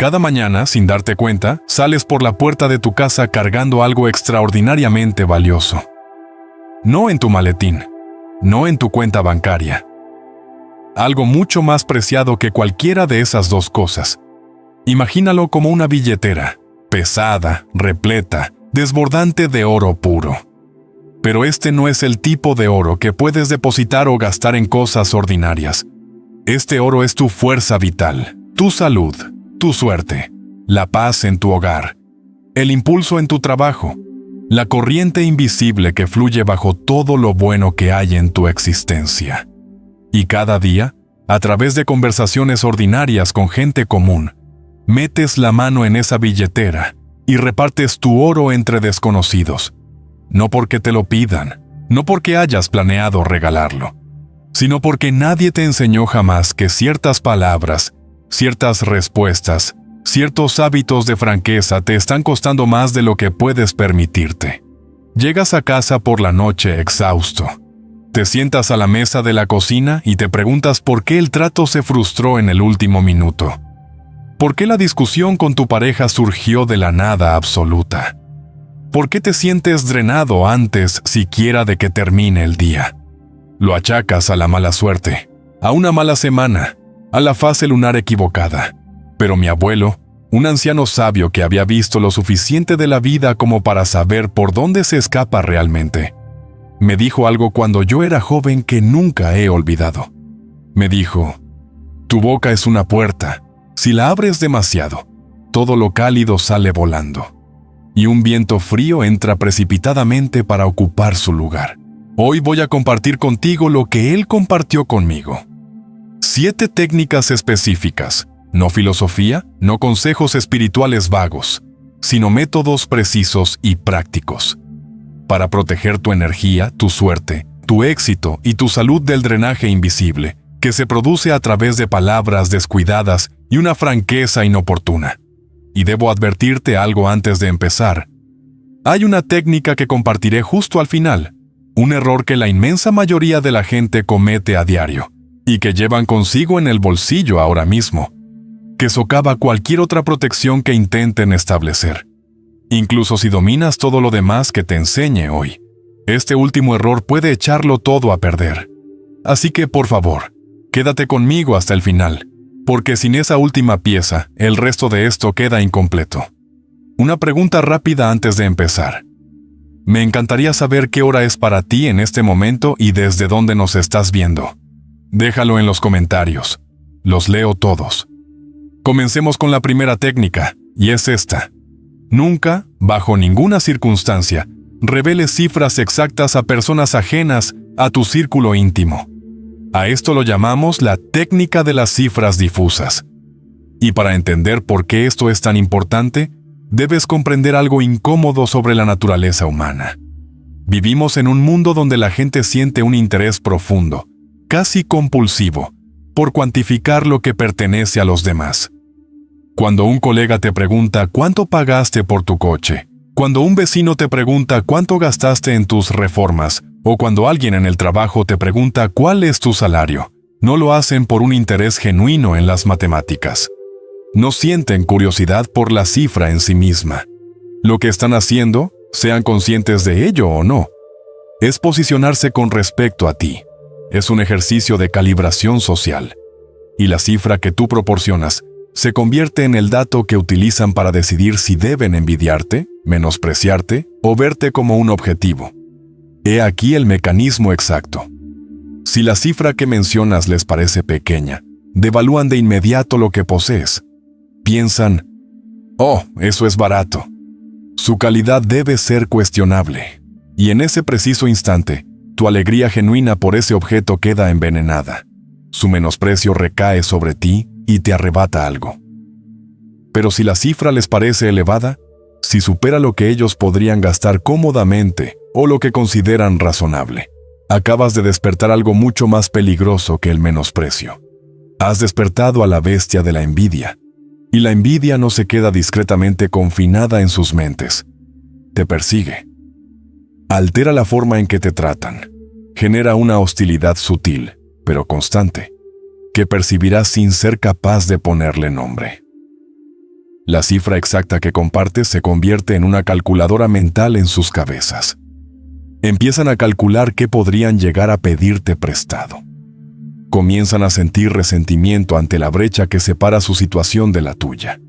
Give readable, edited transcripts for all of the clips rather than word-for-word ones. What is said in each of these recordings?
cada mañana, sin darte cuenta, sales por la puerta de tu casa cargando algo extraordinariamente valioso. No en tu maletín, no en tu cuenta bancaria. Algo mucho más preciado que cualquiera de esas dos cosas. Imagínalo como una billetera, pesada, repleta, desbordante de oro puro. Pero este no es el tipo de oro que puedes depositar o gastar en cosas ordinarias. Este oro es tu fuerza vital, tu salud, tu suerte, la paz en tu hogar, el impulso en tu trabajo, la corriente invisible que fluye bajo todo lo bueno que hay en tu existencia. Y cada día, a través de conversaciones ordinarias con gente común, metes la mano en esa billetera y repartes tu oro entre desconocidos. No porque te lo pidan, no porque hayas planeado regalarlo, sino porque nadie te enseñó jamás que ciertas palabras, ciertas respuestas, ciertos hábitos de franqueza te están costando más de lo que puedes permitirte. Llegas a casa por la noche exhausto. Te sientas a la mesa de la cocina y te preguntas por qué el trato se frustró en el último minuto. ¿Por qué la discusión con tu pareja surgió de la nada absoluta? ¿Por qué te sientes drenado antes siquiera de que termine el día? Lo achacas a la mala suerte, a una mala semana, a la fase lunar equivocada. Pero mi abuelo, un anciano sabio que había visto lo suficiente de la vida como para saber por dónde se escapa realmente, me dijo algo cuando yo era joven que nunca he olvidado. Me dijo, tu boca es una puerta. Si la abres demasiado, todo lo cálido sale volando. Y un viento frío entra precipitadamente para ocupar su lugar. Hoy voy a compartir contigo lo que él compartió conmigo. 7 técnicas específicas, no filosofía, no consejos espirituales vagos, sino métodos precisos y prácticos, para proteger tu energía, tu suerte, tu éxito y tu salud del drenaje invisible, que se produce a través de palabras descuidadas y una franqueza inoportuna. Y debo advertirte algo antes de empezar. Hay una técnica que compartiré justo al final, un error que la inmensa mayoría de la gente comete a diario, y que llevan consigo en el bolsillo ahora mismo, que socava cualquier otra protección que intenten establecer. Incluso si dominas todo lo demás que te enseñe hoy, este último error puede echarlo todo a perder. Así que, por favor, quédate conmigo hasta el final, porque sin esa última pieza, el resto de esto queda incompleto. Una pregunta rápida antes de empezar. Me encantaría saber qué hora es para ti en este momento y desde dónde nos estás viendo. Déjalo en los comentarios. Los leo todos. Comencemos con la primera técnica, y es esta. Nunca, bajo ninguna circunstancia, reveles cifras exactas a personas ajenas a tu círculo íntimo. A esto lo llamamos la técnica de las cifras difusas. Y para entender por qué esto es tan importante, debes comprender algo incómodo sobre la naturaleza humana. Vivimos en un mundo donde la gente siente un interés profundo, casi compulsivo, por cuantificar lo que pertenece a los demás. Cuando un colega te pregunta cuánto pagaste por tu coche, cuando un vecino te pregunta cuánto gastaste en tus reformas, o cuando alguien en el trabajo te pregunta cuál es tu salario, no lo hacen por un interés genuino en las matemáticas. No sienten curiosidad por la cifra en sí misma. Lo que están haciendo, sean conscientes de ello o no, es posicionarse con respecto a ti. Es un ejercicio de calibración social. Y la cifra que tú proporcionas se convierte en el dato que utilizan para decidir si deben envidiarte, menospreciarte o verte como un objetivo. He aquí el mecanismo exacto. Si la cifra que mencionas les parece pequeña, devalúan de inmediato lo que posees. Piensan, oh, eso es barato. Su calidad debe ser cuestionable. Y en ese preciso instante, tu alegría genuina por ese objeto queda envenenada. Su menosprecio recae sobre ti y te arrebata algo. Pero si la cifra les parece elevada, si supera lo que ellos podrían gastar cómodamente o lo que consideran razonable, acabas de despertar algo mucho más peligroso que el menosprecio. Has despertado a la bestia de la envidia, y la envidia no se queda discretamente confinada en sus mentes. Te persigue. Altera la forma en que te tratan. Genera una hostilidad sutil, pero constante, que percibirás sin ser capaz de ponerle nombre. La cifra exacta que compartes se convierte en una calculadora mental en sus cabezas. Empiezan a calcular qué podrían llegar a pedirte prestado. Comienzan a sentir resentimiento ante la brecha que separa su situación de la tuya.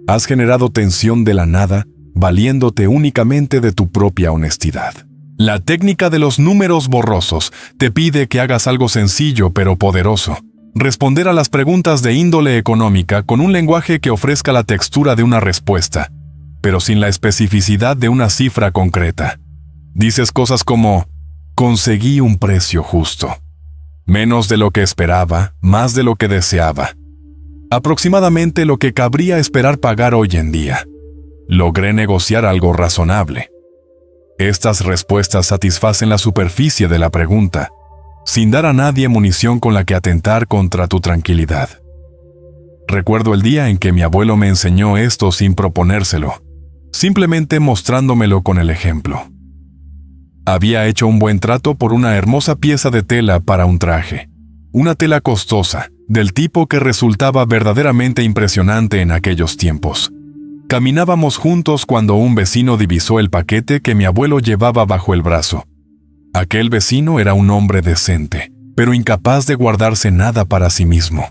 Has generado tensión de la nada, valiéndote únicamente de tu propia honestidad. La técnica de los números borrosos te pide que hagas algo sencillo pero poderoso. Responder a las preguntas de índole económica con un lenguaje que ofrezca la textura de una respuesta, pero sin la especificidad de una cifra concreta. Dices cosas como, conseguí un precio justo. Menos de lo que esperaba, más de lo que deseaba. Aproximadamente lo que cabría esperar pagar hoy en día. Logré negociar algo razonable. Estas respuestas satisfacen la superficie de la pregunta, sin dar a nadie munición con la que atentar contra tu tranquilidad. Recuerdo el día en que mi abuelo me enseñó esto sin proponérselo, simplemente mostrándomelo con el ejemplo. Había hecho un buen trato por una hermosa pieza de tela para un traje, una tela costosa, del tipo que resultaba verdaderamente impresionante en aquellos tiempos. Caminábamos juntos cuando un vecino divisó el paquete que mi abuelo llevaba bajo el brazo. Aquel vecino era un hombre decente, pero incapaz de guardarse nada para sí mismo.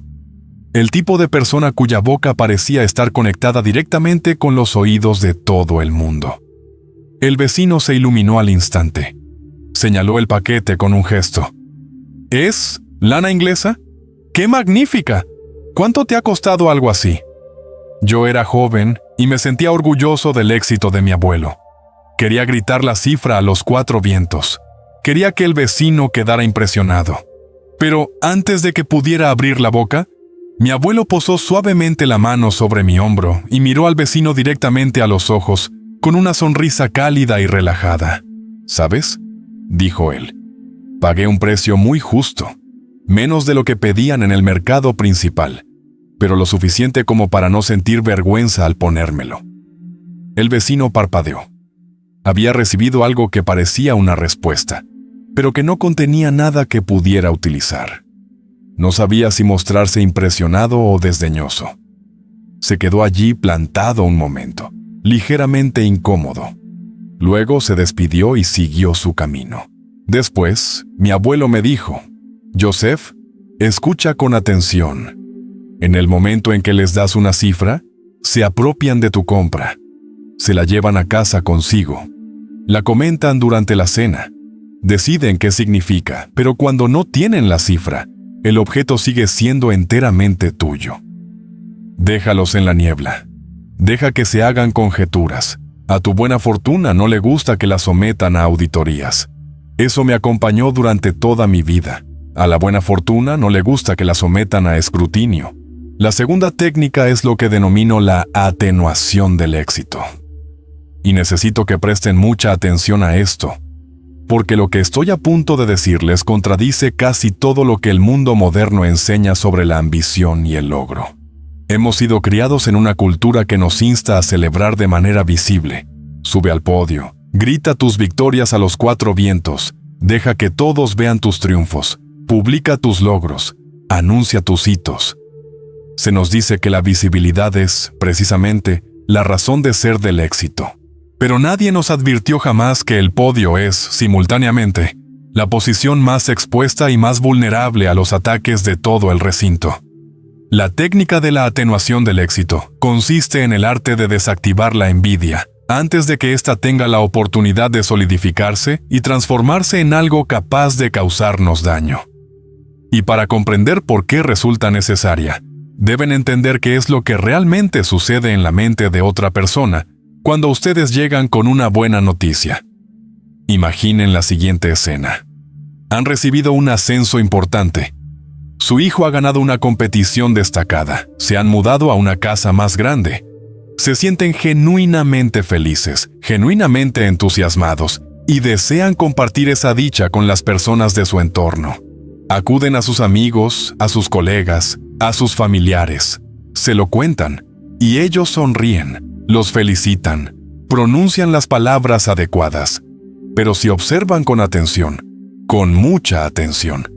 El tipo de persona cuya boca parecía estar conectada directamente con los oídos de todo el mundo. El vecino se iluminó al instante. Señaló el paquete con un gesto. ¿Es lana inglesa? ¡Qué magnífica! ¿Cuánto te ha costado algo así? Yo era joven y me sentía orgulloso del éxito de mi abuelo. Quería gritar la cifra a los 4 vientos. Quería que el vecino quedara impresionado. Pero antes de que pudiera abrir la boca, mi abuelo posó suavemente la mano sobre mi hombro y miró al vecino directamente a los ojos, con una sonrisa cálida y relajada. ¿Sabes?, dijo él. Pagué un precio muy justo, menos de lo que pedían en el mercado principal, pero lo suficiente como para no sentir vergüenza al ponérmelo. El vecino parpadeó. Había recibido algo que parecía una respuesta, pero que no contenía nada que pudiera utilizar. No sabía si mostrarse impresionado o desdeñoso. Se quedó allí plantado un momento, ligeramente incómodo. Luego se despidió y siguió su camino. Después, mi abuelo me dijo, «Joseph, escucha con atención. En el momento en que les das una cifra, se apropian de tu compra. Se la llevan a casa consigo. La comentan durante la cena. Deciden qué significa, pero cuando no tienen la cifra, el objeto sigue siendo enteramente tuyo. Déjalos en la niebla. Deja que se hagan conjeturas. A tu buena fortuna no le gusta que la sometan a auditorías. Eso me acompañó durante toda mi vida. A la buena fortuna no le gusta que la sometan a escrutinio. La segunda técnica es lo que denomino la atenuación del éxito. Y necesito que presten mucha atención a esto, porque lo que estoy a punto de decirles contradice casi todo lo que el mundo moderno enseña sobre la ambición y el logro. Hemos sido criados en una cultura que nos insta a celebrar de manera visible. Sube al podio, grita tus victorias a los 4 vientos, deja que todos vean tus triunfos, publica tus logros, anuncia tus hitos. Se nos dice que la visibilidad es, precisamente, la razón de ser del éxito. Pero nadie nos advirtió jamás que el podio es, simultáneamente, la posición más expuesta y más vulnerable a los ataques de todo el recinto. La técnica de la atenuación del éxito consiste en el arte de desactivar la envidia antes de que ésta tenga la oportunidad de solidificarse y transformarse en algo capaz de causarnos daño. Y para comprender por qué resulta necesaria, deben entender qué es lo que realmente sucede en la mente de otra persona cuando ustedes llegan con una buena noticia. Imaginen la siguiente escena. Han recibido un ascenso importante. Su hijo ha ganado una competición destacada. Se han mudado a una casa más grande. Se sienten genuinamente felices, genuinamente entusiasmados, y desean compartir esa dicha con las personas de su entorno. Acuden a sus amigos, a sus colegas, a sus familiares. Se lo cuentan, y ellos sonríen, los felicitan, pronuncian las palabras adecuadas. Pero si observan con atención, con mucha atención,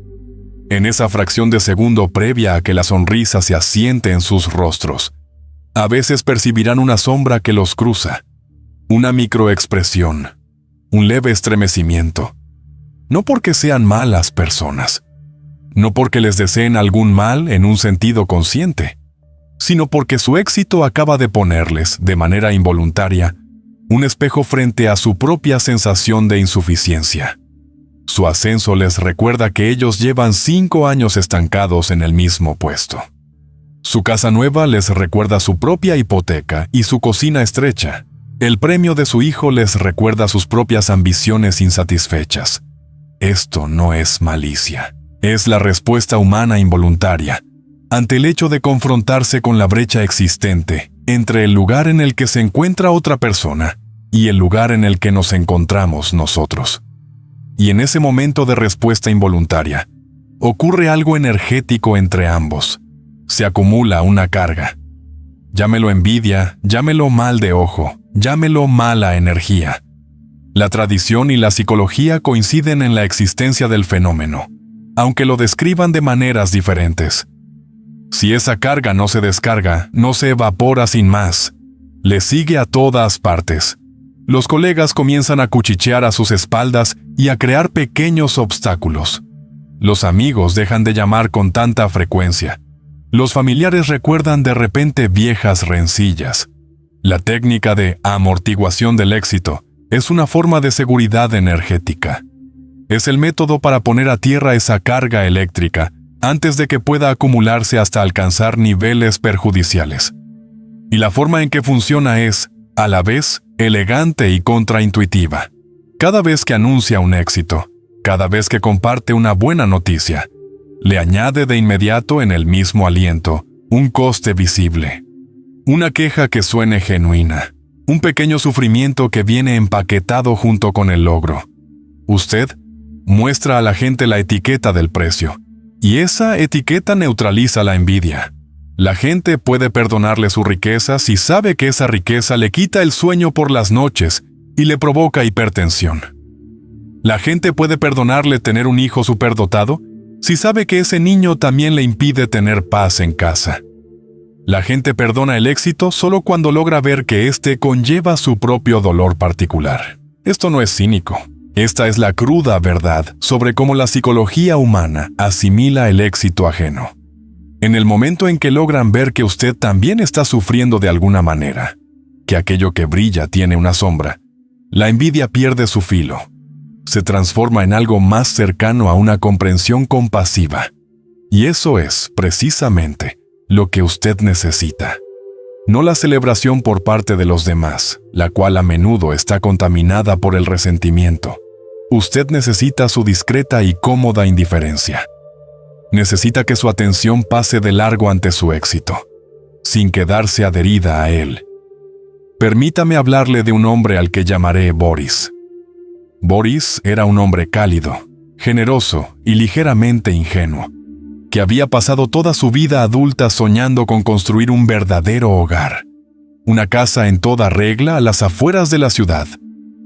en esa fracción de segundo previa a que la sonrisa se asiente en sus rostros, A veces percibirán una sombra que los cruza, una microexpresión, un leve estremecimiento. No porque sean malas personas, no porque les deseen algún mal en un sentido consciente, sino porque su éxito acaba de ponerles, de manera involuntaria, un espejo frente a su propia sensación de insuficiencia. Su ascenso les recuerda que ellos llevan 5 años estancados en el mismo puesto. Su casa nueva les recuerda su propia hipoteca y su cocina estrecha. El premio de su hijo les recuerda sus propias ambiciones insatisfechas. Esto no es malicia, es la respuesta humana involuntaria ante el hecho de confrontarse con la brecha existente entre el lugar en el que se encuentra otra persona y el lugar en el que nos encontramos nosotros. Y en ese momento de respuesta involuntaria, ocurre algo energético entre ambos. Se acumula una carga. Llámelo envidia, llámelo mal de ojo, llámelo mala energía. La tradición y la psicología coinciden en la existencia del fenómeno, aunque lo describan de maneras diferentes. Si esa carga no se descarga, no se evapora sin más. Le sigue a todas partes. Los colegas comienzan a cuchichear a sus espaldas y a crear pequeños obstáculos. Los amigos dejan de llamar con tanta frecuencia. Los familiares recuerdan de repente viejas rencillas. La técnica de amortiguación del éxito es una forma de seguridad energética. Es el método para poner a tierra esa carga eléctrica antes de que pueda acumularse hasta alcanzar niveles perjudiciales. Y la forma en que funciona es, a la vez, elegante y contraintuitiva. Cada vez que anuncia un éxito, cada vez que comparte una buena noticia, le añade de inmediato en el mismo aliento un coste visible. Una queja que suene genuina, un pequeño sufrimiento que viene empaquetado junto con el logro. Usted muestra a la gente la etiqueta del precio, y esa etiqueta neutraliza la envidia. La gente puede perdonarle su riqueza si sabe que esa riqueza le quita el sueño por las noches y le provoca hipertensión. La gente puede perdonarle tener un hijo superdotado si sabe que ese niño también le impide tener paz en casa. La gente perdona el éxito solo cuando logra ver que éste conlleva su propio dolor particular. Esto no es cínico. Esta es la cruda verdad sobre cómo la psicología humana asimila el éxito ajeno. En el momento en que logran ver que usted también está sufriendo de alguna manera, que aquello que brilla tiene una sombra, la envidia pierde su filo. Se transforma en algo más cercano a una comprensión compasiva. Y eso es, precisamente, lo que usted necesita. No la celebración por parte de los demás, la cual a menudo está contaminada por el resentimiento. Usted necesita su discreta y cómoda indiferencia. Necesita que su atención pase de largo ante su éxito, sin quedarse adherida a él. Permítame hablarle de un hombre al que llamaré Boris. Boris era un hombre cálido, generoso y ligeramente ingenuo, que había pasado toda su vida adulta soñando con construir un verdadero hogar. Una casa en toda regla a las afueras de la ciudad,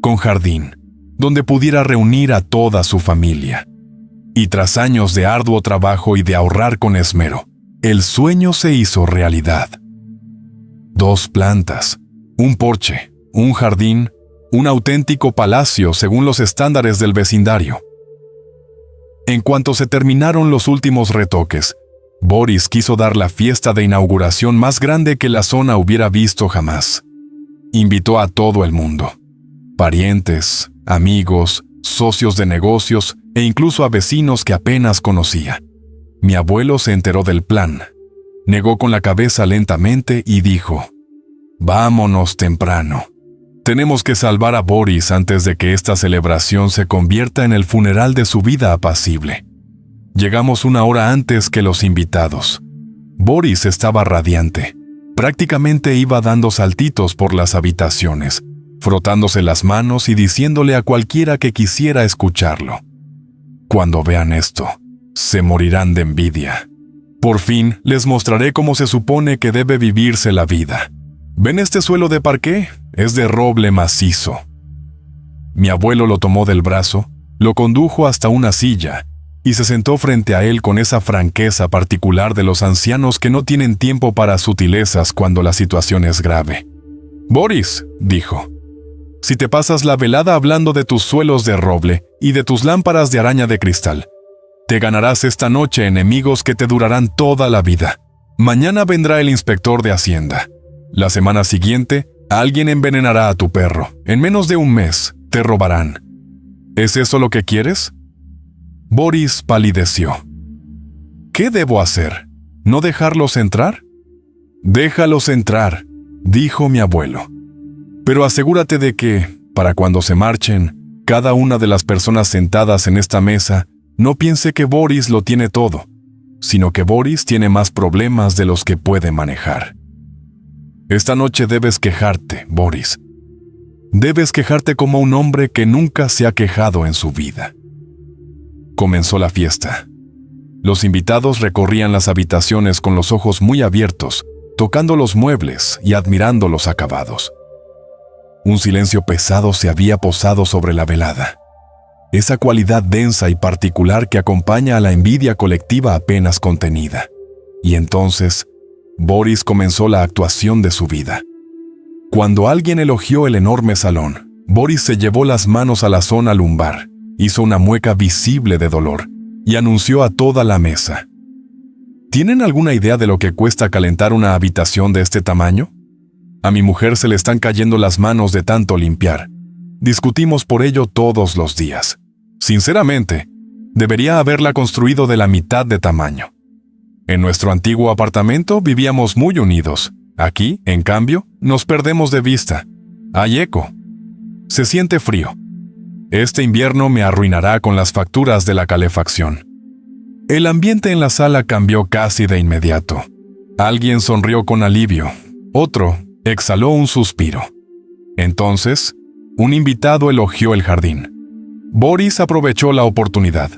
con jardín, donde pudiera reunir a toda su familia. Y tras años de arduo trabajo y de ahorrar con esmero, el sueño se hizo realidad. 2 plantas, un porche, un jardín, un auténtico palacio según los estándares del vecindario. En cuanto se terminaron los últimos retoques, Boris quiso dar la fiesta de inauguración más grande que la zona hubiera visto jamás. Invitó a todo el mundo, parientes, amigos, socios de negocios e incluso a vecinos que apenas conocía. Mi abuelo se enteró del plan, negó con la cabeza lentamente y dijo: «Vámonos temprano. Tenemos que salvar a Boris antes de que esta celebración se convierta en el funeral de su vida apacible». Llegamos 1 hora antes que los invitados. Boris estaba radiante. Prácticamente iba dando saltitos por las habitaciones, frotándose las manos y diciéndole a cualquiera que quisiera escucharlo: «Cuando vean esto, se morirán de envidia. Por fin les mostraré cómo se supone que debe vivirse la vida. ¿Ven este suelo de parqué? Es de roble macizo». Mi abuelo lo tomó del brazo, lo condujo hasta una silla y se sentó frente a él con esa franqueza particular de los ancianos que no tienen tiempo para sutilezas cuando la situación es grave. «Boris», dijo, «si te pasas la velada hablando de tus suelos de roble y de tus lámparas de araña de cristal, te ganarás esta noche enemigos que te durarán toda la vida. Mañana vendrá el inspector de Hacienda. La semana siguiente, alguien envenenará a tu perro. En menos de un mes, te robarán. ¿Es eso lo que quieres?» Boris palideció. «¿Qué debo hacer? ¿No dejarlos entrar?» «Déjalos entrar», dijo mi abuelo. «Pero asegúrate de que, para cuando se marchen, cada una de las personas sentadas en esta mesa no piense que Boris lo tiene todo, sino que Boris tiene más problemas de los que puede manejar. Esta noche debes quejarte, Boris. Debes quejarte como un hombre que nunca se ha quejado en su vida». Comenzó la fiesta. Los invitados recorrían las habitaciones con los ojos muy abiertos, tocando los muebles y admirando los acabados. Un silencio pesado se había posado sobre la velada. Esa cualidad densa y particular que acompaña a la envidia colectiva apenas contenida. Y entonces, Boris comenzó la actuación de su vida. Cuando alguien elogió el enorme salón, Boris se llevó las manos a la zona lumbar, hizo una mueca visible de dolor y anunció a toda la mesa: ¿Tienen alguna idea de lo que cuesta calentar una habitación de este tamaño? A mi mujer se le están cayendo las manos de tanto limpiar. Discutimos por ello todos los días. Sinceramente, debería haberla construido de la mitad de tamaño. En nuestro antiguo apartamento vivíamos muy unidos. Aquí, en cambio, nos perdemos de vista. Hay eco. Se siente frío. Este invierno me arruinará con las facturas de la calefacción. El ambiente en la sala cambió casi de inmediato. Alguien sonrió con alivio. Otro exhaló un suspiro. Entonces, un invitado elogió el jardín. Boris aprovechó la oportunidad.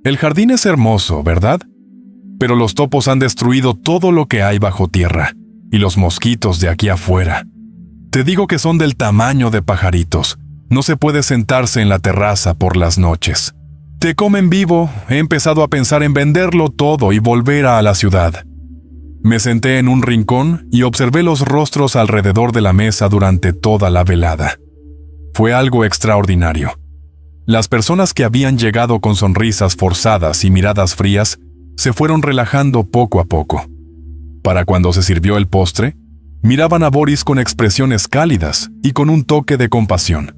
El jardín es hermoso, ¿verdad? Pero los topos han destruido todo lo que hay bajo tierra, y los mosquitos de aquí afuera. Te digo que son del tamaño de pajaritos. No se puede sentarse en la terraza por las noches. Te comen vivo. He empezado a pensar en venderlo todo y volver a la ciudad. Me senté en un rincón y observé los rostros alrededor de la mesa durante toda la velada. Fue algo extraordinario. Las personas que habían llegado con sonrisas forzadas y miradas frías se fueron relajando poco a poco. Para cuando se sirvió el postre, miraban a Boris con expresiones cálidas y con un toque de compasión.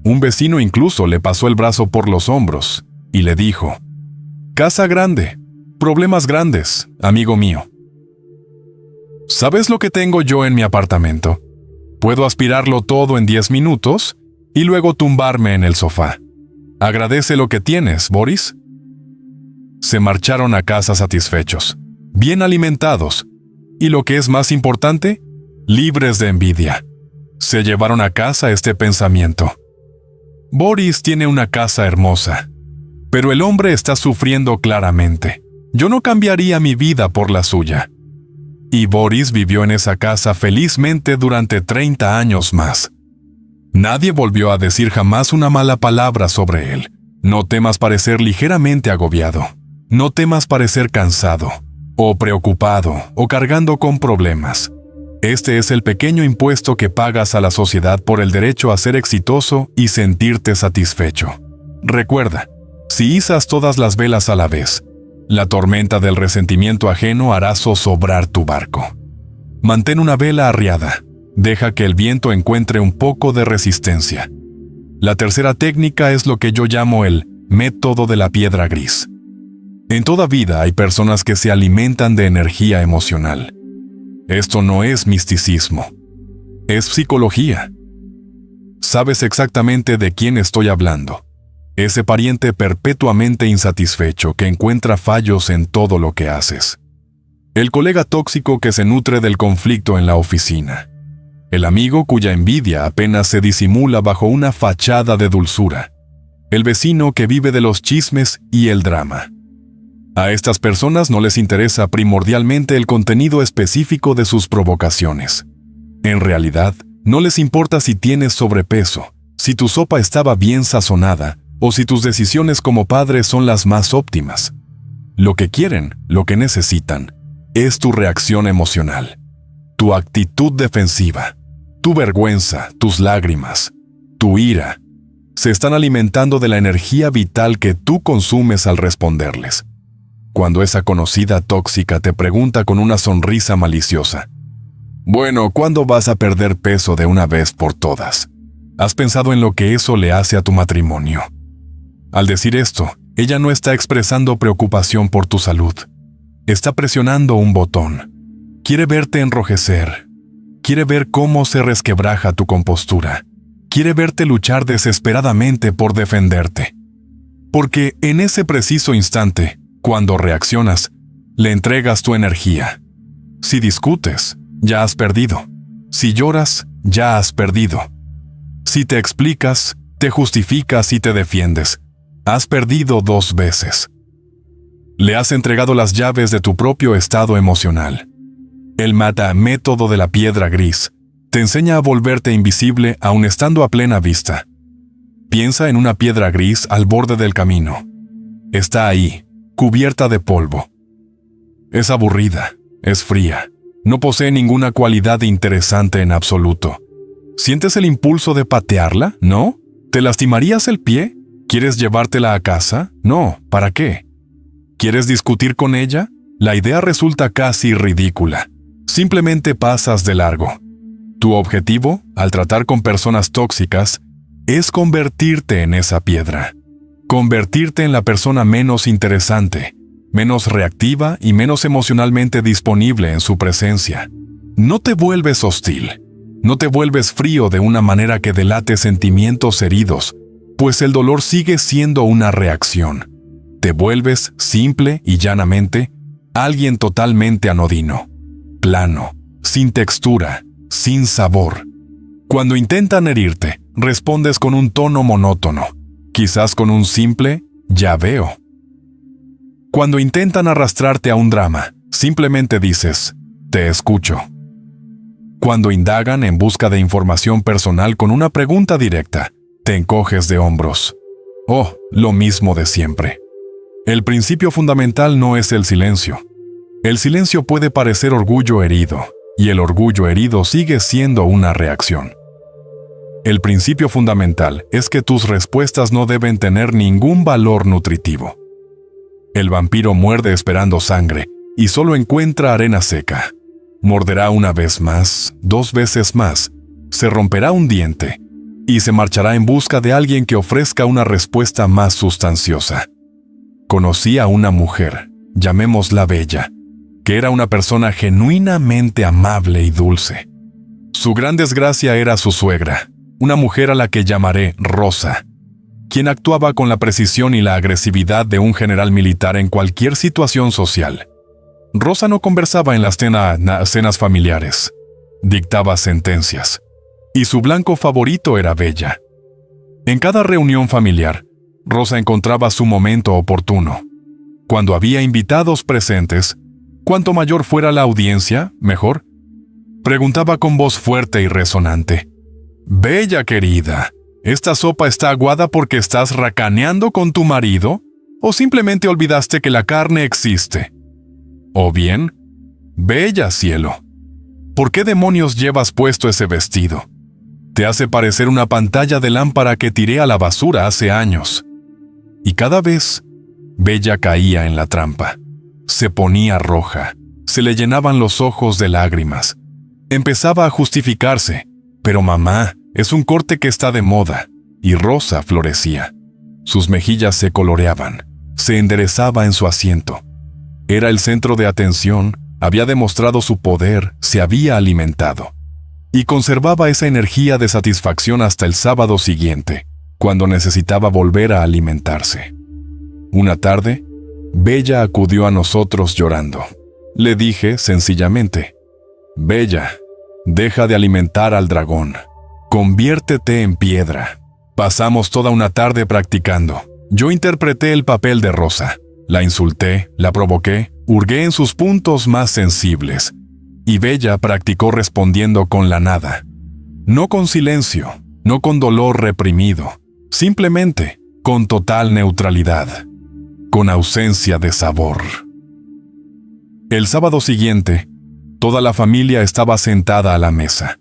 Un vecino incluso le pasó el brazo por los hombros y le dijo: «Casa grande, problemas grandes, amigo mío. ¿Sabes lo que tengo yo en mi apartamento? Puedo aspirarlo todo en 10 minutos y luego tumbarme en el sofá. Agradece lo que tienes, Boris». Se marcharon a casa satisfechos, bien alimentados y, lo que es más importante, libres de envidia. Se llevaron a casa este pensamiento: Boris tiene una casa hermosa, pero el hombre está sufriendo claramente. Yo no cambiaría mi vida por la suya. Y Boris vivió en esa casa felizmente durante 30 años más. Nadie volvió a decir jamás una mala palabra sobre él. No temas parecer ligeramente agobiado. No temas parecer cansado, o preocupado, o cargando con problemas. Este es el pequeño impuesto que pagas a la sociedad por el derecho a ser exitoso y sentirte satisfecho. Recuerda, si izas todas las velas a la vez, la tormenta del resentimiento ajeno hará zozobrar tu barco. Mantén una vela arriada. Deja que el viento encuentre un poco de resistencia. La tercera técnica es lo que yo llamo el método de la piedra gris. En toda vida hay personas que se alimentan de energía emocional. Esto no es misticismo, es psicología. Sabes exactamente de quién estoy hablando. Ese pariente perpetuamente insatisfecho que encuentra fallos en todo lo que haces. El colega tóxico que se nutre del conflicto en la oficina. El amigo cuya envidia apenas se disimula bajo una fachada de dulzura. El vecino que vive de los chismes y el drama. A estas personas no les interesa primordialmente el contenido específico de sus provocaciones. En realidad, no les importa si tienes sobrepeso, si tu sopa estaba bien sazonada o si tus decisiones como padre son las más óptimas. Lo que quieren, lo que necesitan, es tu reacción emocional, tu actitud defensiva, tu vergüenza, tus lágrimas, tu ira. Se están alimentando de la energía vital que tú consumes al responderles. Cuando esa conocida tóxica te pregunta con una sonrisa maliciosa: bueno, ¿cuándo vas a perder peso de una vez por todas? ¿Has pensado en lo que eso le hace a tu matrimonio? Al decir esto, ella no está expresando preocupación por tu salud. Está presionando un botón. Quiere verte enrojecer. Quiere ver cómo se resquebraja tu compostura. Quiere verte luchar desesperadamente por defenderte. Porque en ese preciso instante, cuando reaccionas, le entregas tu energía. Si discutes, ya has perdido. Si lloras, ya has perdido. Si te explicas, te justificas y te defiendes, has perdido 2 veces. Le has entregado las llaves de tu propio estado emocional. El método de la piedra gris te enseña a volverte invisible aun estando a plena vista. Piensa en una piedra gris al borde del camino. Está ahí, cubierta de polvo. Es aburrida, es fría, no posee ninguna cualidad interesante en absoluto. ¿Sientes el impulso de patearla? ¿No? ¿Te lastimarías el pie? ¿Quieres llevártela a casa? No, ¿para qué? ¿Quieres discutir con ella? La idea resulta casi ridícula. Simplemente pasas de largo. Tu objetivo, al tratar con personas tóxicas, es convertirte en esa piedra. Convertirte en la persona menos interesante, menos reactiva y menos emocionalmente disponible en su presencia. No te vuelves hostil. No te vuelves frío de una manera que delate sentimientos heridos, pues el dolor sigue siendo una reacción. Te vuelves, simple y llanamente, alguien totalmente anodino, plano, sin textura, sin sabor. Cuando intentan herirte, respondes con un tono monótono, quizás con un simple «ya veo». Cuando intentan arrastrarte a un drama, simplemente dices «te escucho». Cuando indagan en busca de información personal con una pregunta directa, te encoges de hombros. Oh, lo mismo de siempre. El principio fundamental no es el silencio. El silencio puede parecer orgullo herido, y el orgullo herido sigue siendo una reacción. El principio fundamental es que tus respuestas no deben tener ningún valor nutritivo. El vampiro muerde esperando sangre y solo encuentra arena seca. Morderá una vez más, 2 veces más, se romperá un diente y se marchará en busca de alguien que ofrezca una respuesta más sustanciosa. Conocí a una mujer, llamémosla Bella, que era una persona genuinamente amable y dulce. Su gran desgracia era su suegra, una mujer a la que llamaré Rosa, quien actuaba con la precisión y la agresividad de un general militar en cualquier situación social. Rosa no conversaba en las cenas familiares, dictaba sentencias, y su blanco favorito era Bella. En cada reunión familiar, Rosa encontraba su momento oportuno. Cuando había invitados presentes, cuanto mayor fuera la audiencia, mejor. Preguntaba con voz fuerte y resonante: «Bella querida, ¿esta sopa está aguada porque estás racaneando con tu marido? ¿O simplemente olvidaste que la carne existe? O bien, Bella cielo, ¿por qué demonios llevas puesto ese vestido? Te hace parecer una pantalla de lámpara que tiré a la basura hace años». Y cada vez, Bella caía en la trampa. Se ponía roja, se le llenaban los ojos de lágrimas. Empezaba a justificarse: «Pero mamá, es un corte que está de moda», y Rosa florecía. Sus mejillas se coloreaban, se enderezaba en su asiento. Era el centro de atención, había demostrado su poder, se había alimentado. Y conservaba esa energía de satisfacción hasta el sábado siguiente, cuando necesitaba volver a alimentarse. Una tarde, Bella acudió a nosotros llorando. Le dije sencillamente: «Bella, deja de alimentar al dragón. Conviértete en piedra». Pasamos toda una tarde practicando. Yo interpreté el papel de Rosa. La insulté, la provoqué, hurgué en sus puntos más sensibles. Y Bella practicó respondiendo con la nada. No con silencio, no con dolor reprimido. Simplemente, con total neutralidad, con ausencia de sabor. El sábado siguiente, toda la familia estaba sentada a la mesa.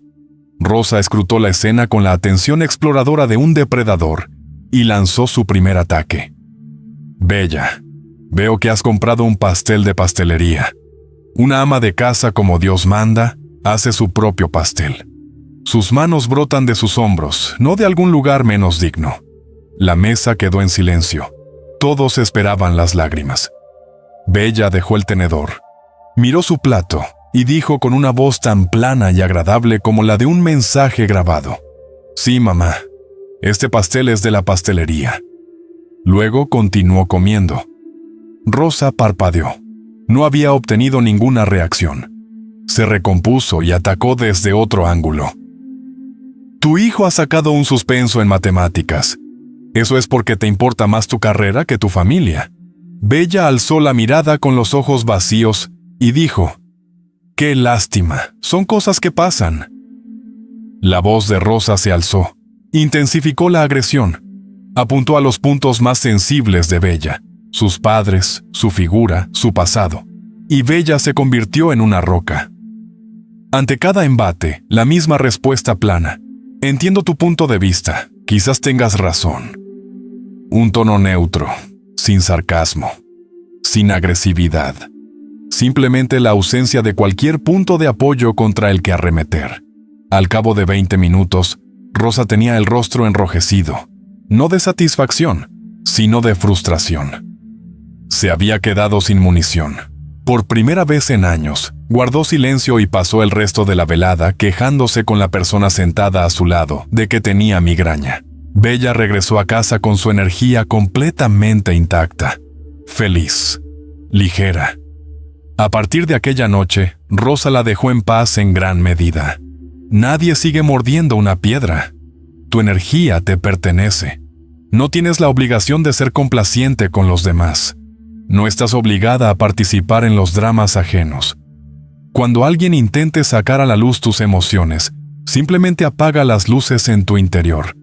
Rosa escrutó la escena con la atención exploradora de un depredador y lanzó su primer ataque. Bella, veo que has comprado un pastel de pastelería. Una ama de casa, como Dios manda, hace su propio pastel. Sus manos brotan de sus hombros, no de algún lugar menos digno. La mesa quedó en silencio. Todos esperaban las lágrimas. Bella dejó el tenedor, miró su plato y dijo con una voz tan plana y agradable como la de un mensaje grabado: «Sí, mamá, este pastel es de la pastelería». Luego continuó comiendo. Rosa parpadeó. No había obtenido ninguna reacción. Se recompuso y atacó desde otro ángulo. «Tu hijo ha sacado un suspenso en matemáticas. Eso es porque te importa más tu carrera que tu familia». Bella alzó la mirada con los ojos vacíos y dijo: «Qué lástima, son cosas que pasan». La voz de Rosa se alzó, intensificó la agresión, apuntó a los puntos más sensibles de Bella: sus padres, su figura, su pasado, y Bella se convirtió en una roca. Ante cada embate, la misma respuesta plana: «Entiendo tu punto de vista, quizás tengas razón». Un tono neutro, sin sarcasmo, sin agresividad. Simplemente la ausencia de cualquier punto de apoyo contra el que arremeter. Al cabo de 20 minutos, Rosa tenía el rostro enrojecido, no de satisfacción, sino de frustración. Se había quedado sin munición. Por primera vez en años, guardó silencio y pasó el resto de la velada quejándose con la persona sentada a su lado de que tenía migraña. Bella regresó a casa con su energía completamente intacta, feliz, ligera. A partir de aquella noche, Rosa la dejó en paz en gran medida. Nadie sigue mordiendo una piedra. Tu energía te pertenece. No tienes la obligación de ser complaciente con los demás. No estás obligada a participar en los dramas ajenos. Cuando alguien intente sacar a la luz tus emociones, simplemente apaga las luces en tu interior.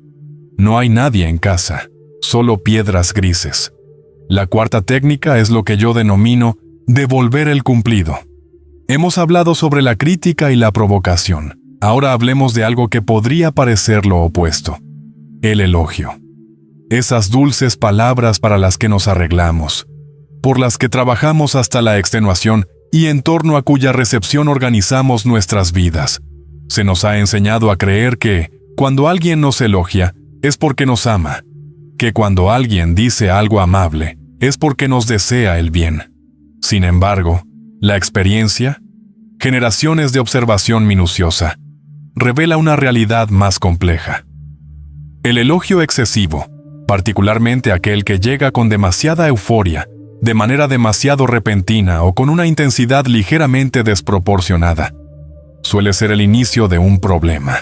No hay nadie en casa, solo piedras grises. La cuarta técnica es lo que yo denomino devolver el cumplido. Hemos hablado sobre la crítica y la provocación. Ahora hablemos de algo que podría parecer lo opuesto: el elogio. Esas dulces palabras para las que nos arreglamos, por las que trabajamos hasta la extenuación y en torno a cuya recepción organizamos nuestras vidas. Se nos ha enseñado a creer que, cuando alguien nos elogia, es porque nos ama, que cuando alguien dice algo amable, es porque nos desea el bien. Sin embargo, la experiencia, generaciones de observación minuciosa, revela una realidad más compleja. El elogio excesivo, particularmente aquel que llega con demasiada euforia, de manera demasiado repentina o con una intensidad ligeramente desproporcionada, suele ser el inicio de un problema.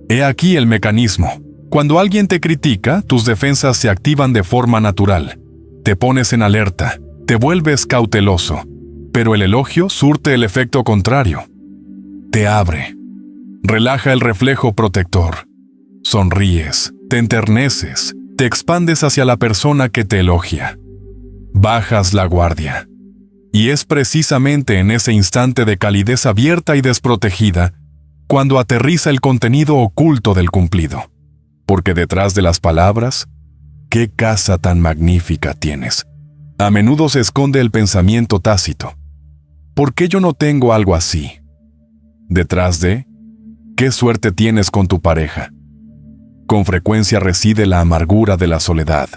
He aquí el mecanismo. Cuando alguien te critica, tus defensas se activan de forma natural. Te pones en alerta, te vuelves cauteloso, pero el elogio surte el efecto contrario. Te abre, relaja el reflejo protector. Sonríes, te enterneces, te expandes hacia la persona que te elogia. Bajas la guardia. Y es precisamente en ese instante de calidez abierta y desprotegida cuando aterriza el contenido oculto del cumplido. Porque detrás de las palabras, ¿qué casa tan magnífica tienes? A menudo se esconde el pensamiento tácito: ¿por qué yo no tengo algo así? Detrás de, ¿qué suerte tienes con tu pareja? Con frecuencia reside la amargura de la soledad.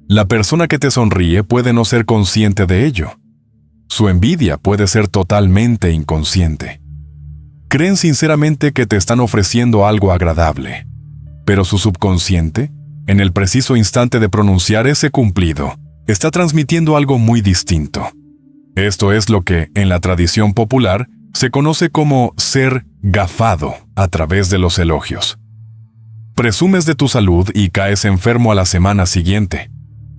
La persona que te sonríe puede no ser consciente de ello. Su envidia puede ser totalmente inconsciente. Creen sinceramente que te están ofreciendo algo agradable, pero su subconsciente, en el preciso instante de pronunciar ese cumplido, está transmitiendo algo muy distinto. Esto es lo que, en la tradición popular, se conoce como ser gafado a través de los elogios. Presumes de tu salud y caes enfermo a la semana siguiente.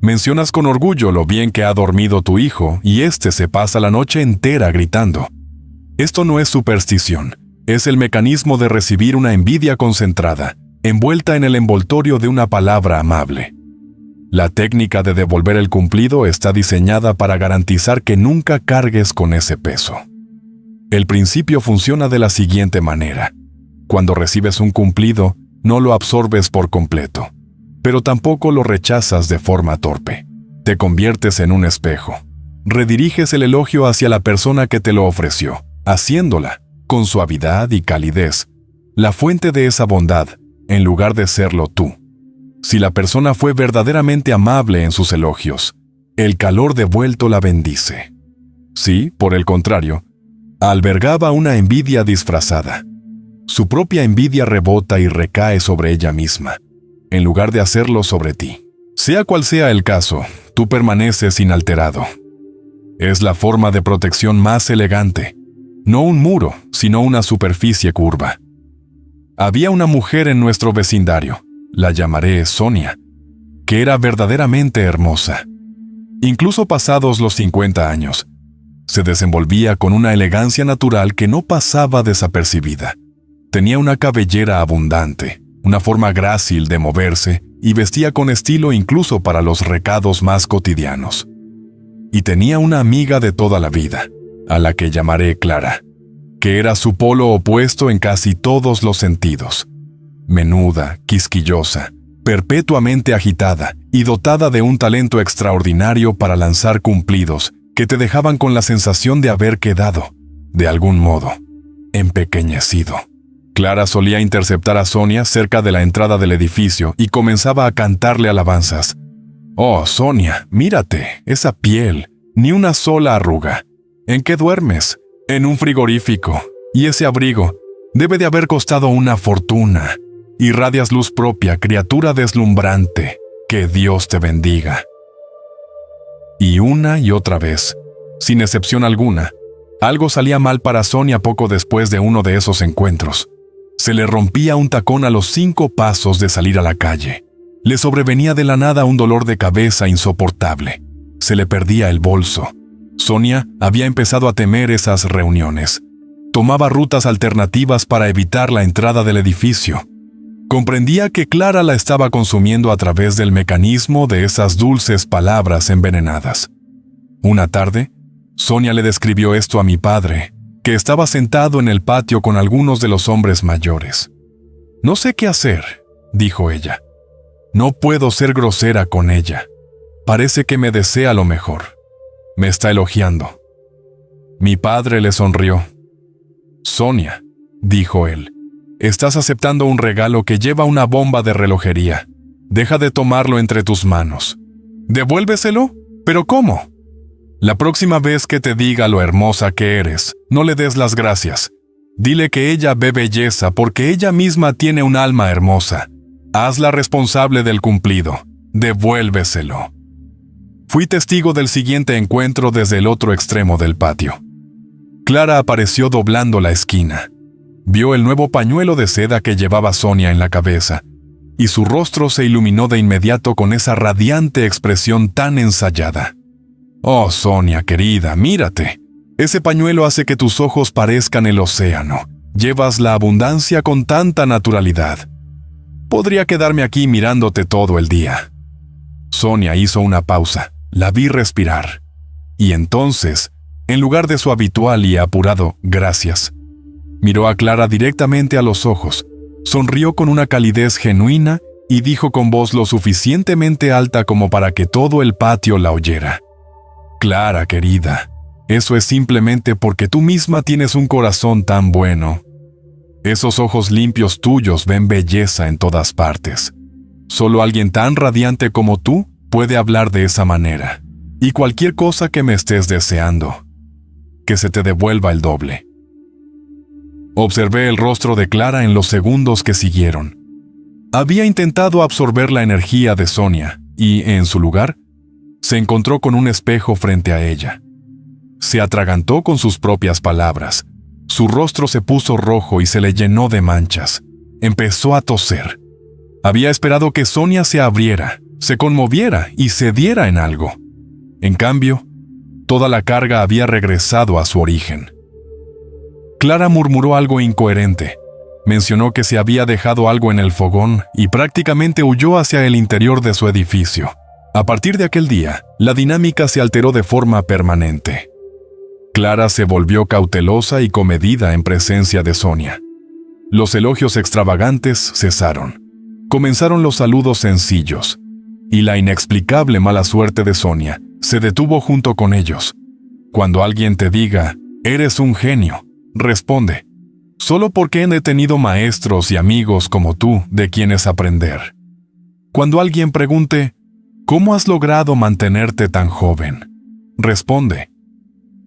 Mencionas con orgullo lo bien que ha dormido tu hijo y éste se pasa la noche entera gritando. Esto no es superstición, es el mecanismo de recibir una envidia concentrada, envuelta en el envoltorio de una palabra amable. La técnica de devolver el cumplido está diseñada para garantizar que nunca cargues con ese peso. El principio funciona de la siguiente manera. Cuando recibes un cumplido, no lo absorbes por completo, pero tampoco lo rechazas de forma torpe. Te conviertes en un espejo. Rediriges el elogio hacia la persona que te lo ofreció, haciéndola, con suavidad y calidez, la fuente de esa bondad, en lugar de serlo tú. Si la persona fue verdaderamente amable en sus elogios, el calor devuelto la bendice. Si, por el contrario, albergaba una envidia disfrazada, su propia envidia rebota y recae sobre ella misma, en lugar de hacerlo sobre ti. Sea cual sea el caso, tú permaneces inalterado. Es la forma de protección más elegante, no un muro, sino una superficie curva. Había una mujer en nuestro vecindario, la llamaré Sonia, que era verdaderamente hermosa. Incluso pasados los 50 años, se desenvolvía con una elegancia natural que no pasaba desapercibida. Tenía una cabellera abundante, una forma grácil de moverse y vestía con estilo incluso para los recados más cotidianos. Y tenía una amiga de toda la vida, a la que llamaré Clara, que era su polo opuesto en casi todos los sentidos. Menuda, quisquillosa, perpetuamente agitada y dotada de un talento extraordinario para lanzar cumplidos que te dejaban con la sensación de haber quedado, de algún modo, empequeñecido. Clara solía interceptar a Sonia cerca de la entrada del edificio y comenzaba a cantarle alabanzas. «Oh, Sonia, mírate, esa piel, ni una sola arruga. ¿En qué duermes? En un frigorífico. Y ese abrigo debe de haber costado una fortuna. Irradias luz propia, criatura deslumbrante. Que Dios te bendiga». Y una y otra vez, sin excepción alguna, algo salía mal para Sonia poco después de uno de esos encuentros. Se le rompía un tacón a los 5 pasos de salir a la calle. Le sobrevenía de la nada un dolor de cabeza insoportable. Se le perdía el bolso. Sonia había empezado a temer esas reuniones. Tomaba rutas alternativas para evitar la entrada del edificio. Comprendía que Clara la estaba consumiendo a través del mecanismo de esas dulces palabras envenenadas. Una tarde, Sonia le describió esto a mi padre, que estaba sentado en el patio con algunos de los hombres mayores. «No sé qué hacer», dijo ella. «No puedo ser grosera con ella. Parece que me desea lo mejor. Me está elogiando». Mi padre le sonrió. «Sonia», dijo él, «estás aceptando un regalo que lleva una bomba de relojería. Deja de tomarlo entre tus manos. ¿Devuélveselo? ¿Pero cómo? La próxima vez que te diga lo hermosa que eres, no le des las gracias. Dile que ella ve belleza porque ella misma tiene un alma hermosa. Hazla responsable del cumplido. Devuélveselo». Fui testigo del siguiente encuentro desde el otro extremo del patio. Clara apareció doblando la esquina. Vio el nuevo pañuelo de seda que llevaba Sonia en la cabeza, y su rostro se iluminó de inmediato con esa radiante expresión tan ensayada. «Oh, Sonia, querida, mírate. Ese pañuelo hace que tus ojos parezcan el océano. Llevas la abundancia con tanta naturalidad. Podría quedarme aquí mirándote todo el día». Sonia hizo una pausa. La vi respirar. Y entonces, en lugar de su habitual y apurado «gracias», miró a Clara directamente a los ojos, sonrió con una calidez genuina y dijo con voz lo suficientemente alta como para que todo el patio la oyera. «Clara, querida, eso es simplemente porque tú misma tienes un corazón tan bueno. Esos ojos limpios tuyos ven belleza en todas partes. Solo alguien tan radiante como tú puede hablar de esa manera. Y cualquier cosa que me estés deseando, que se te devuelva el doble». Observé el rostro de Clara en los segundos que siguieron. Había intentado absorber la energía de Sonia y, en su lugar, se encontró con un espejo frente a ella. Se atragantó con sus propias palabras. Su rostro se puso rojo y se le llenó de manchas. Empezó a toser. Había esperado que Sonia se abriera, se conmoviera y cediera en algo. En cambio, toda la carga había regresado a su origen. Clara murmuró algo incoherente. Mencionó que se había dejado algo en el fogón y prácticamente huyó hacia el interior de su edificio. A partir de aquel día, la dinámica se alteró de forma permanente. Clara se volvió cautelosa y comedida en presencia de Sonia. Los elogios extravagantes cesaron. Comenzaron los saludos sencillos, y la inexplicable mala suerte de Sonia se detuvo junto con ellos. Cuando alguien te diga, eres un genio, responde, solo porque he tenido maestros y amigos como tú de quienes aprender. Cuando alguien pregunte, ¿cómo has logrado mantenerte tan joven?, responde,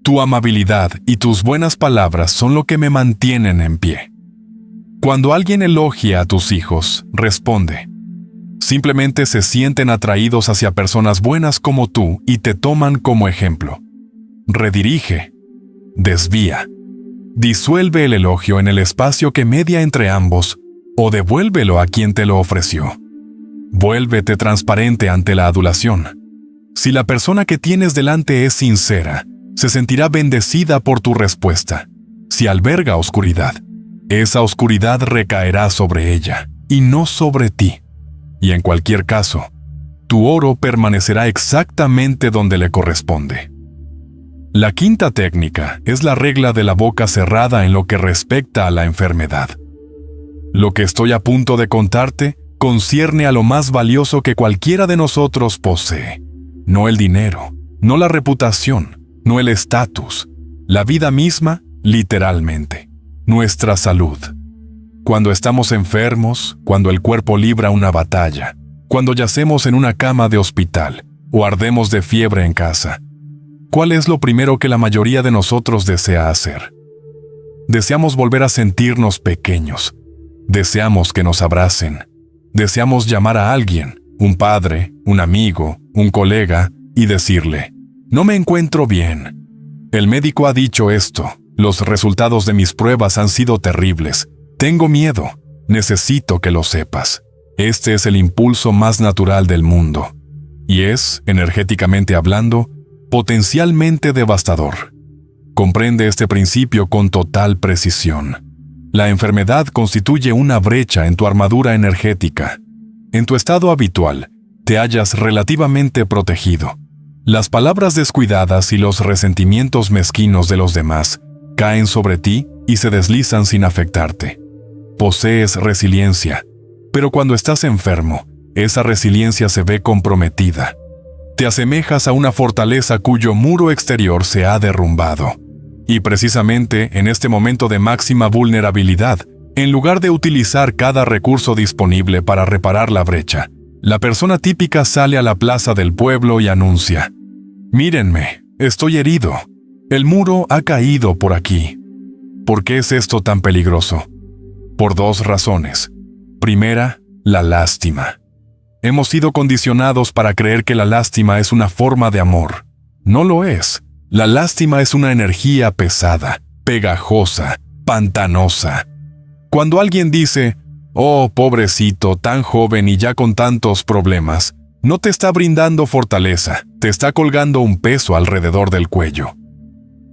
tu amabilidad y tus buenas palabras son lo que me mantienen en pie. Cuando alguien elogia a tus hijos, responde, simplemente se sienten atraídos hacia personas buenas como tú y te toman como ejemplo. Redirige, desvía, disuelve el elogio en el espacio que media entre ambos o devuélvelo a quien te lo ofreció. Vuélvete transparente ante la adulación. Si la persona que tienes delante es sincera, se sentirá bendecida por tu respuesta. Si alberga oscuridad, esa oscuridad recaerá sobre ella y no sobre ti. Y en cualquier caso, tu oro permanecerá exactamente donde le corresponde. La quinta técnica es la regla de la boca cerrada en lo que respecta a la enfermedad. Lo que estoy a punto de contarte concierne a lo más valioso que cualquiera de nosotros posee. No el dinero, no la reputación, no el estatus, la vida misma, literalmente, nuestra salud. Cuando estamos enfermos, cuando el cuerpo libra una batalla, cuando yacemos en una cama de hospital o ardemos de fiebre en casa, ¿cuál es lo primero que la mayoría de nosotros desea hacer? Deseamos volver a sentirnos pequeños. Deseamos que nos abracen. Deseamos llamar a alguien, un padre, un amigo, un colega, y decirle, no me encuentro bien. El médico ha dicho esto. Los resultados de mis pruebas han sido terribles. Tengo miedo. Necesito que lo sepas. Este es el impulso más natural del mundo. Y es, energéticamente hablando, potencialmente devastador. Comprende este principio con total precisión. La enfermedad constituye una brecha en tu armadura energética. En tu estado habitual, te hallas relativamente protegido. Las palabras descuidadas y los resentimientos mezquinos de los demás caen sobre ti y se deslizan sin afectarte. Posees resiliencia, pero cuando estás enfermo, esa resiliencia se ve comprometida. Te asemejas a una fortaleza cuyo muro exterior se ha derrumbado. Y precisamente en este momento de máxima vulnerabilidad, en lugar de utilizar cada recurso disponible para reparar la brecha, la persona típica sale a la plaza del pueblo y anuncia: «Mírenme, estoy herido. El muro ha caído por aquí». ¿Por qué es esto tan peligroso? Por dos razones. Primera, la lástima. Hemos sido condicionados para creer que la lástima es una forma de amor. No lo es. La lástima es una energía pesada, pegajosa, pantanosa. Cuando alguien dice, «Oh, pobrecito, tan joven y ya con tantos problemas», no te está brindando fortaleza, te está colgando un peso alrededor del cuello.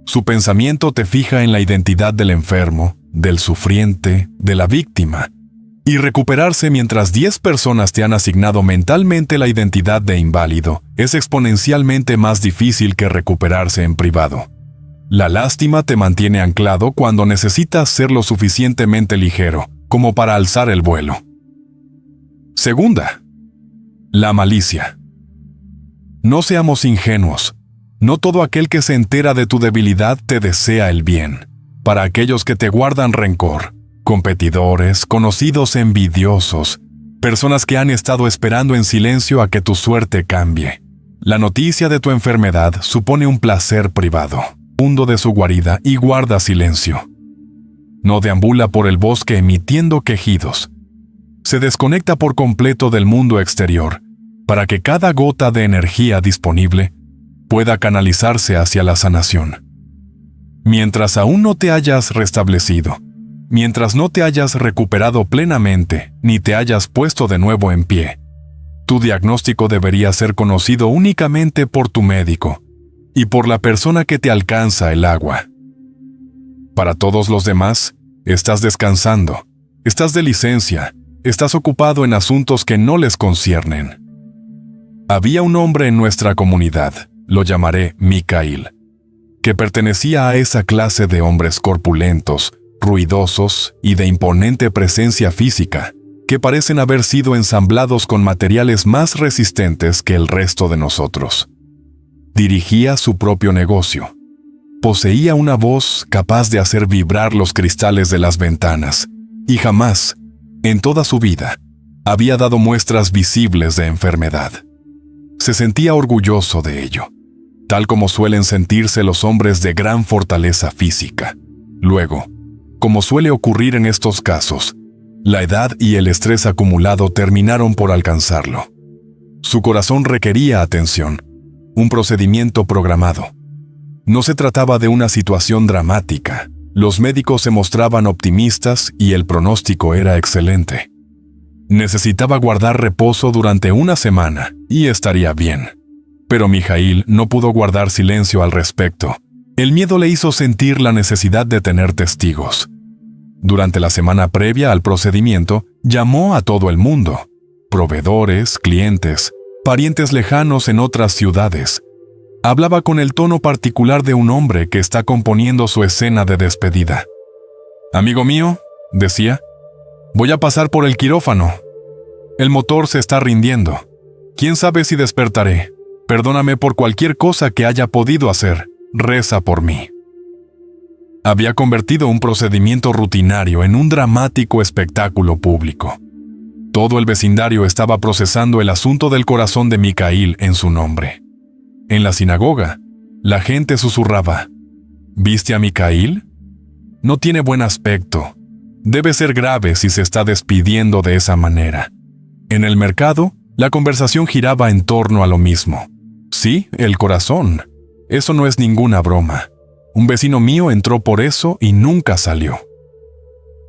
Su pensamiento te fija en la identidad del enfermo, del sufriente, de la víctima. Y recuperarse mientras 10 personas te han asignado mentalmente la identidad de inválido es exponencialmente más difícil que recuperarse en privado. La lástima te mantiene anclado cuando necesitas ser lo suficientemente ligero como para alzar el vuelo. Segunda, la malicia. No seamos ingenuos. No todo aquel que se entera de tu debilidad te desea el bien. Para aquellos que te guardan rencor, competidores, conocidos envidiosos, personas que han estado esperando en silencio a que tu suerte cambie. La noticia de tu enfermedad supone un placer privado. Hundo de su guarida y guarda silencio. No deambula por el bosque emitiendo quejidos. Se desconecta por completo del mundo exterior para que cada gota de energía disponible pueda canalizarse hacia la sanación. Mientras aún no te hayas restablecido, mientras no te hayas recuperado plenamente ni te hayas puesto de nuevo en pie, tu diagnóstico debería ser conocido únicamente por tu médico y por la persona que te alcanza el agua. Para todos los demás, estás descansando, estás de licencia, estás ocupado en asuntos que no les conciernen. Había un hombre en nuestra comunidad, lo llamaré Micail, que pertenecía a esa clase de hombres corpulentos, ruidosos y de imponente presencia física, que parecen haber sido ensamblados con materiales más resistentes que el resto de nosotros. Dirigía su propio negocio. Poseía una voz capaz de hacer vibrar los cristales de las ventanas, y jamás, en toda su vida, había dado muestras visibles de enfermedad. Se sentía orgulloso de ello, tal como suelen sentirse los hombres de gran fortaleza física. Luego, como suele ocurrir en estos casos, la edad y el estrés acumulado terminaron por alcanzarlo. Su corazón requería atención, un procedimiento programado. No se trataba de una situación dramática. Los médicos se mostraban optimistas y el pronóstico era excelente. Necesitaba guardar reposo durante una semana y estaría bien. Pero Mijaíl no pudo guardar silencio al respecto. El miedo le hizo sentir la necesidad de tener testigos. Durante la semana previa al procedimiento, llamó a todo el mundo: proveedores, clientes, parientes lejanos en otras ciudades. Hablaba con el tono particular de un hombre que está componiendo su escena de despedida. «Amigo mío», decía, «voy a pasar por el quirófano. El motor se está rindiendo. ¿Quién sabe si despertaré? Perdóname por cualquier cosa que haya podido hacer. Reza por mí». Había convertido un procedimiento rutinario en un dramático espectáculo público. Todo el vecindario estaba procesando el asunto del corazón de Micaíl en su nombre. En la sinagoga, la gente susurraba: «¿Viste a Micaíl? No tiene buen aspecto. Debe ser grave si se está despidiendo de esa manera». En el mercado, la conversación giraba en torno a lo mismo. «Sí, el corazón. Eso no es ninguna broma. Un vecino mío entró por eso y nunca salió».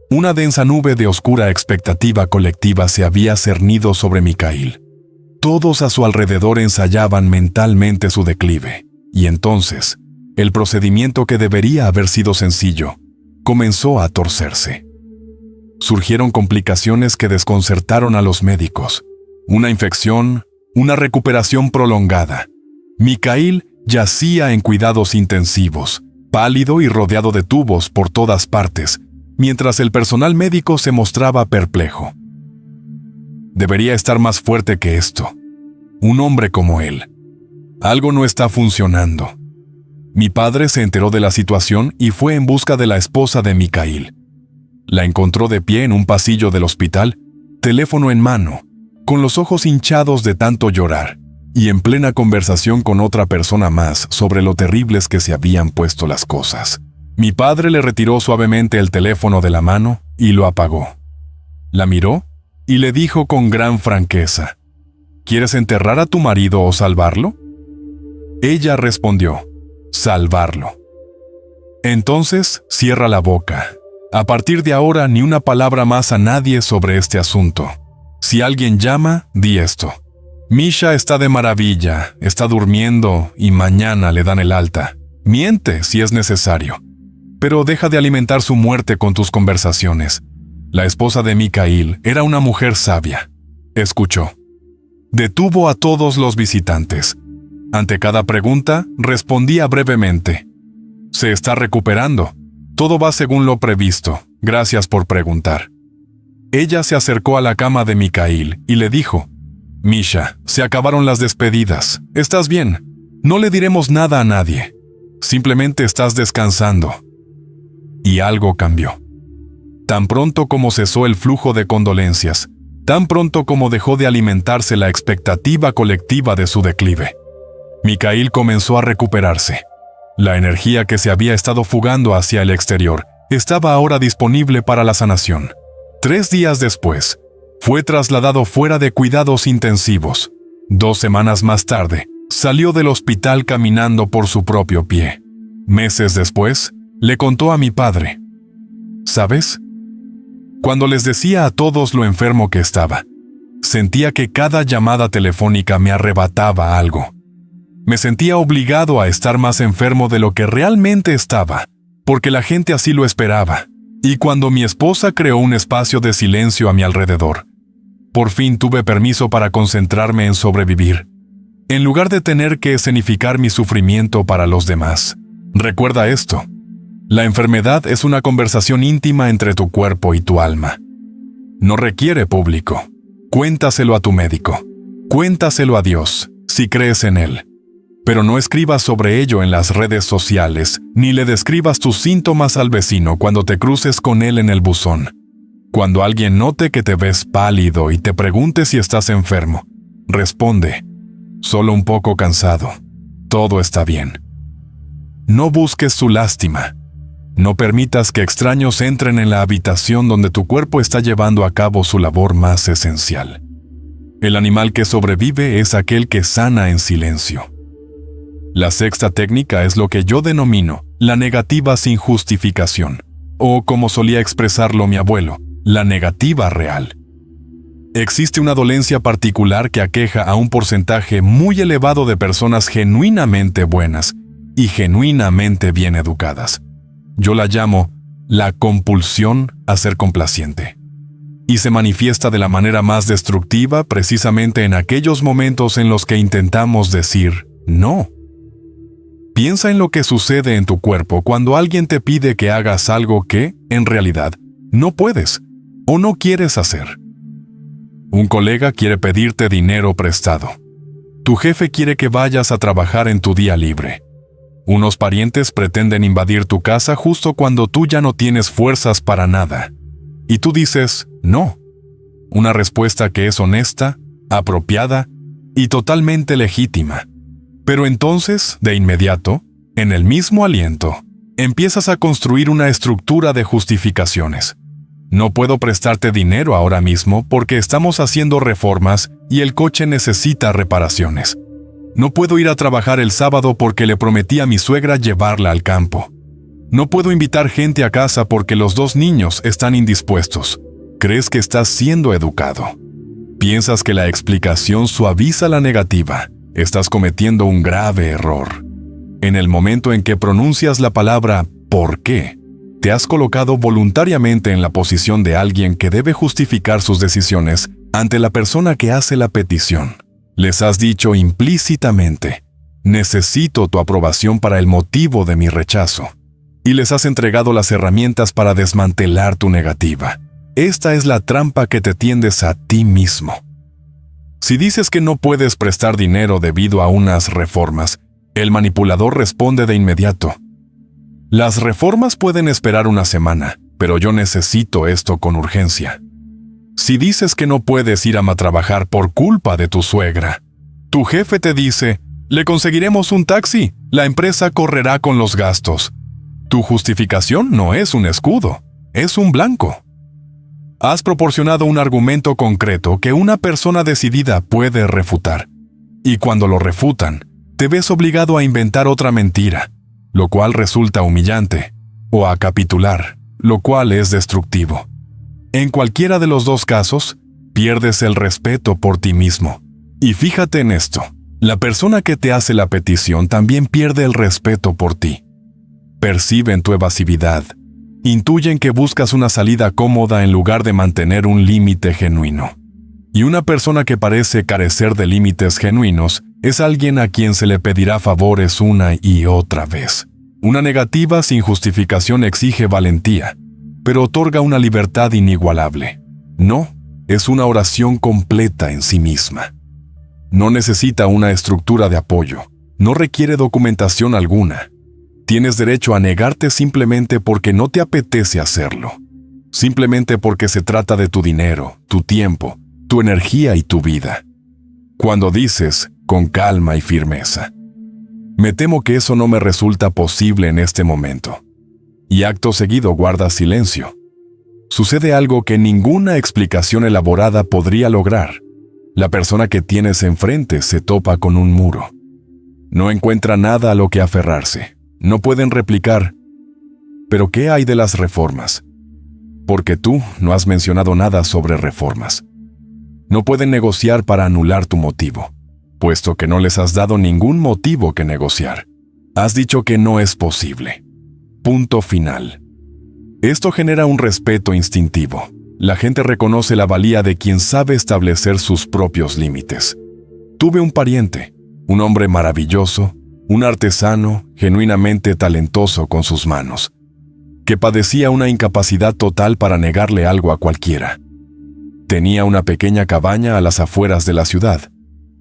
Una densa nube de oscura expectativa colectiva se había cernido sobre Micaíl. Todos a su alrededor ensayaban mentalmente su declive, y entonces, el procedimiento que debería haber sido sencillo, comenzó a torcerse. Surgieron complicaciones que desconcertaron a los médicos. Una infección, una recuperación prolongada. Micaíl yacía en cuidados intensivos, pálido y rodeado de tubos por todas partes, mientras el personal médico se mostraba perplejo. Debería estar más fuerte que esto. Un hombre como él. Algo no está funcionando. Mi padre se enteró de la situación y fue en busca de la esposa de Micaíl. La encontró de pie en un pasillo del hospital, teléfono en mano, con los ojos hinchados de tanto llorar, y en plena conversación con otra persona más sobre lo terribles que se habían puesto las cosas. Mi padre le retiró suavemente el teléfono de la mano y lo apagó. La miró y le dijo con gran franqueza: «¿Quieres enterrar a tu marido o salvarlo?». Ella respondió: «Salvarlo». «Entonces, cierra la boca. A partir de ahora, ni una palabra más a nadie sobre este asunto. Si alguien llama, di esto: Misha está de maravilla, está durmiendo y mañana le dan el alta. Miente si es necesario. Pero deja de alimentar su muerte con tus conversaciones». La esposa de Micaíl era una mujer sabia. Escuchó. Detuvo a todos los visitantes. Ante cada pregunta, respondía brevemente: «Se está recuperando. Todo va según lo previsto. Gracias por preguntar». Ella se acercó a la cama de Micaíl y le dijo: «Misha, se acabaron las despedidas. ¿Estás bien? No le diremos nada a nadie. Simplemente estás descansando». Y algo cambió. Tan pronto como cesó el flujo de condolencias, tan pronto como dejó de alimentarse la expectativa colectiva de su declive, Micaíl comenzó a recuperarse. La energía que se había estado fugando hacia el exterior estaba ahora disponible para la sanación. 3 días después, fue trasladado fuera de cuidados intensivos. 2 semanas más tarde, salió del hospital caminando por su propio pie. Meses después, le contó a mi padre: «¿Sabes? Cuando les decía a todos lo enfermo que estaba, sentía que cada llamada telefónica me arrebataba algo. Me sentía obligado a estar más enfermo de lo que realmente estaba, porque la gente así lo esperaba. Y cuando mi esposa creó un espacio de silencio a mi alrededor, por fin tuve permiso para concentrarme en sobrevivir. en lugar de tener que escenificar mi sufrimiento para los demás. Recuerda esto: la enfermedad es una conversación íntima entre tu cuerpo y tu alma. No requiere público. Cuéntaselo a tu médico. Cuéntaselo a Dios, si crees en Él. Pero no escribas sobre ello en las redes sociales, ni le describas tus síntomas al vecino cuando te cruces con él en el buzón. Cuando alguien note que te ves pálido y te pregunte si estás enfermo, responde: solo un poco cansado. Todo está bien. No busques su lástima. No permitas que extraños entren en la habitación donde tu cuerpo está llevando a cabo su labor más esencial. El animal que sobrevive es aquel que sana en silencio. La sexta técnica es lo que yo denomino la negativa sin justificación, o como solía expresarlo mi abuelo, la negativa real. Existe una dolencia particular que aqueja a un porcentaje muy elevado de personas genuinamente buenas y genuinamente bien educadas. Yo la llamo la compulsión a ser complaciente. Y se manifiesta de la manera más destructiva precisamente en aquellos momentos en los que intentamos decir no. Piensa en lo que sucede en tu cuerpo cuando alguien te pide que hagas algo que, en realidad, no puedes o no quieres hacer. Un colega quiere pedirte dinero prestado. Tu jefe quiere que vayas a trabajar en tu día libre. Unos parientes pretenden invadir tu casa justo cuando tú ya no tienes fuerzas para nada. Y tú dices no. Una respuesta que es honesta, apropiada y totalmente legítima. Pero entonces, de inmediato, en el mismo aliento, empiezas a construir una estructura de justificaciones. No puedo prestarte dinero ahora mismo porque estamos haciendo reformas y el coche necesita reparaciones. No puedo ir a trabajar el sábado porque le prometí a mi suegra llevarla al campo. No puedo invitar gente a casa porque los 2 niños están indispuestos. ¿Crees que estás siendo educado? ¿Piensas que la explicación suaviza la negativa? Estás cometiendo un grave error. En el momento en que pronuncias la palabra ¿por qué?, te has colocado voluntariamente en la posición de alguien que debe justificar sus decisiones ante la persona que hace la petición. Les has dicho implícitamente: necesito tu aprobación para el motivo de mi rechazo. Y les has entregado las herramientas para desmantelar tu negativa. Esta es la trampa que te tiendes a ti mismo. Si dices que no puedes prestar dinero debido a unas reformas, el manipulador responde de inmediato: las reformas pueden esperar una semana, pero yo necesito esto con urgencia. Si dices que no puedes ir a trabajar por culpa de tu suegra, tu jefe te dice: le conseguiremos un taxi, la empresa correrá con los gastos. Tu justificación no es un escudo, es un blanco. Has proporcionado un argumento concreto que una persona decidida puede refutar. Y cuando lo refutan, te ves obligado a inventar otra mentira, lo cual resulta humillante, o a capitular, lo cual es destructivo. En cualquiera de los 2 casos, pierdes el respeto por ti mismo. Y fíjate en esto: la persona que te hace la petición también pierde el respeto por ti. Perciben tu evasividad. Intuyen que buscas una salida cómoda en lugar de mantener un límite genuino. Y una persona que parece carecer de límites genuinos es alguien a quien se le pedirá favores una y otra vez. Una negativa sin justificación exige valentía, pero otorga una libertad inigualable. No, es una oración completa en sí misma. No necesita una estructura de apoyo, no requiere documentación alguna. Tienes derecho a negarte simplemente porque no te apetece hacerlo. Simplemente porque se trata de tu dinero, tu tiempo, tu energía y tu vida. Cuando dices, con calma y firmeza: me temo que eso no me resulta posible en este momento. Y acto seguido guardas silencio. Sucede algo que ninguna explicación elaborada podría lograr. La persona que tienes enfrente se topa con un muro. No encuentra nada a lo que aferrarse. No pueden replicar: ¿pero qué hay de las reformas? Porque tú no has mencionado nada sobre reformas. No pueden negociar para anular tu motivo, puesto que no les has dado ningún motivo que negociar. Has dicho que no es posible. Punto final. Esto genera un respeto instintivo. La gente reconoce la valía de quien sabe establecer sus propios límites. Tuve un pariente. un hombre maravilloso, un artesano genuinamente talentoso con sus manos, que padecía una incapacidad total para negarle algo a cualquiera. Tenía una pequeña cabaña a las afueras de la ciudad,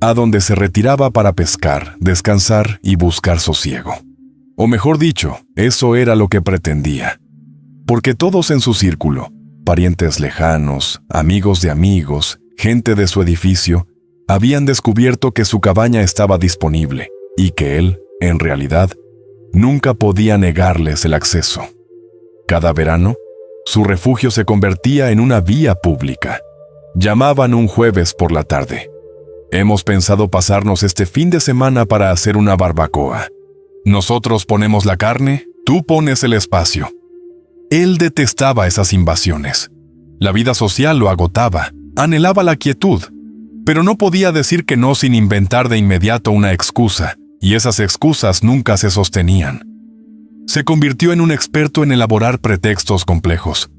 a donde se retiraba para pescar, descansar y buscar sosiego. O mejor dicho, eso era lo que pretendía. Porque todos en su círculo, parientes lejanos, amigos de amigos, gente de su edificio, habían descubierto que su cabaña estaba disponible y que él, en realidad, nunca podía negarles el acceso. Cada verano, su refugio se convertía en una vía pública. Llamaban un jueves por la tarde. Hemos pensado pasarnos este fin de semana para hacer una barbacoa. Nosotros ponemos la carne, tú pones el espacio. Él detestaba esas invasiones. La vida social lo agotaba, anhelaba la quietud, pero no podía decir que no sin inventar de inmediato una excusa, y esas excusas nunca se sostenían. Se convirtió en un experto en elaborar pretextos complejos.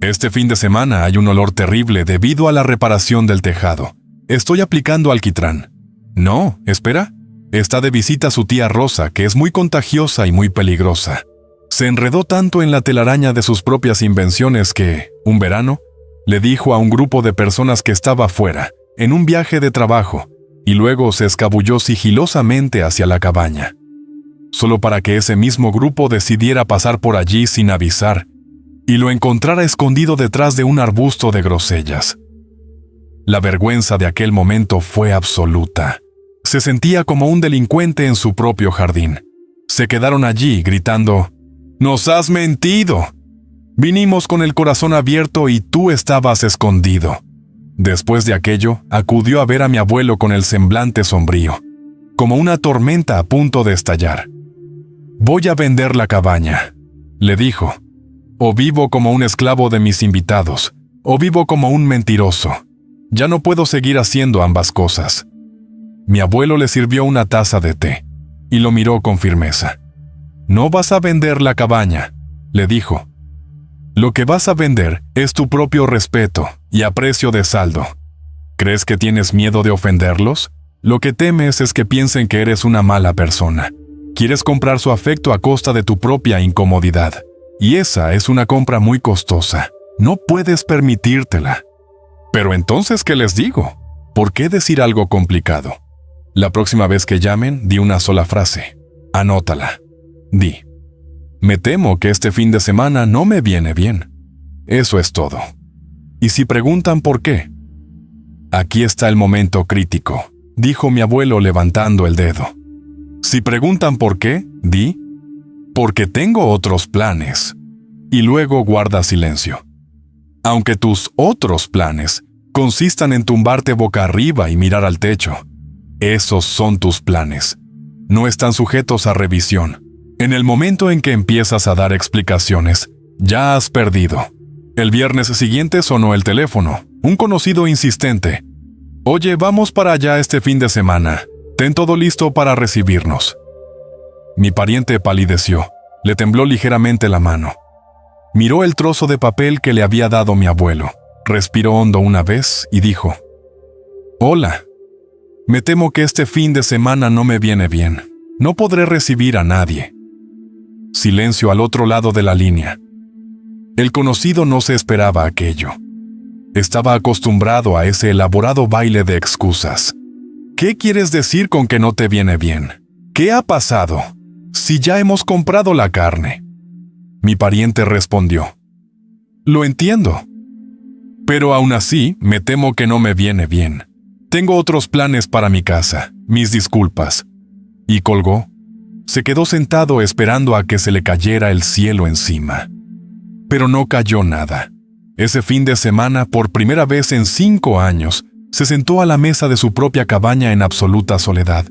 Este fin de semana hay un olor terrible debido a la reparación del tejado. Estoy aplicando alquitrán. No, espera. Está de visita su tía Rosa, que es muy contagiosa y muy peligrosa. Se enredó tanto en la telaraña de sus propias invenciones que, un verano, le dijo a un grupo de personas que estaba fuera, en un viaje de trabajo, y luego se escabulló sigilosamente hacia la cabaña, solo para que ese mismo grupo decidiera pasar por allí sin avisar, y lo encontrara escondido detrás de un arbusto de grosellas. La vergüenza de aquel momento fue absoluta. Se sentía como un delincuente en su propio jardín. Se quedaron allí gritando: «¡Nos has mentido! Vinimos con el corazón abierto y tú estabas escondido». Después de aquello, acudió a ver a mi abuelo con el semblante sombrío, como una tormenta a punto de estallar. «Voy a vender la cabaña», le dijo. «O vivo como un esclavo de mis invitados, o vivo como un mentiroso. Ya no puedo seguir haciendo ambas cosas». Mi abuelo le sirvió una taza de té y lo miró con firmeza. «No vas a vender la cabaña», le dijo. «Lo que vas a vender es tu propio respeto y aprecio de saldo. ¿Crees que tienes miedo de ofenderlos? Lo que temes es que piensen que eres una mala persona. Quieres comprar su afecto a costa de tu propia incomodidad. Y esa es una compra muy costosa. No puedes permitírtela». «Pero entonces, ¿qué les digo? ¿Por qué decir algo complicado? La próxima vez que llamen, di una sola frase. Anótala. Di: «Me temo que este fin de semana no me viene bien». Eso es todo. Y si preguntan por qué, aquí está el momento crítico, dijo mi abuelo levantando el dedo. Si preguntan por qué, di: «Porque tengo otros planes». Y luego guarda silencio. Aunque tus otros planes consistan en tumbarte boca arriba y mirar al techo, esos son tus planes. No están sujetos a revisión. En el momento en que empiezas a dar explicaciones, ya has perdido. El viernes siguiente sonó el teléfono. Un conocido insistente: «Oye, vamos para allá este fin de semana. Ten todo listo para recibirnos». Mi pariente palideció. Le tembló ligeramente la mano. Miró el trozo de papel que le había dado mi abuelo. Respiró hondo una vez y dijo: «Hola. Me temo que este fin de semana no me viene bien. No podré recibir a nadie». Silencio al otro lado de la línea. El conocido no se esperaba aquello. Estaba acostumbrado a ese elaborado baile de excusas. «¿Qué quieres decir con que no te viene bien? ¿Qué ha pasado? Si ya hemos comprado la carne». Mi pariente respondió: «Lo entiendo. Pero aún así, me temo que no me viene bien. Tengo otros planes para mi casa. Mis disculpas». Y colgó. Se quedó sentado esperando a que se le cayera el cielo encima. Pero no cayó nada. Ese fin de semana, por primera vez en 5 años, se sentó a la mesa de su propia cabaña en absoluta soledad,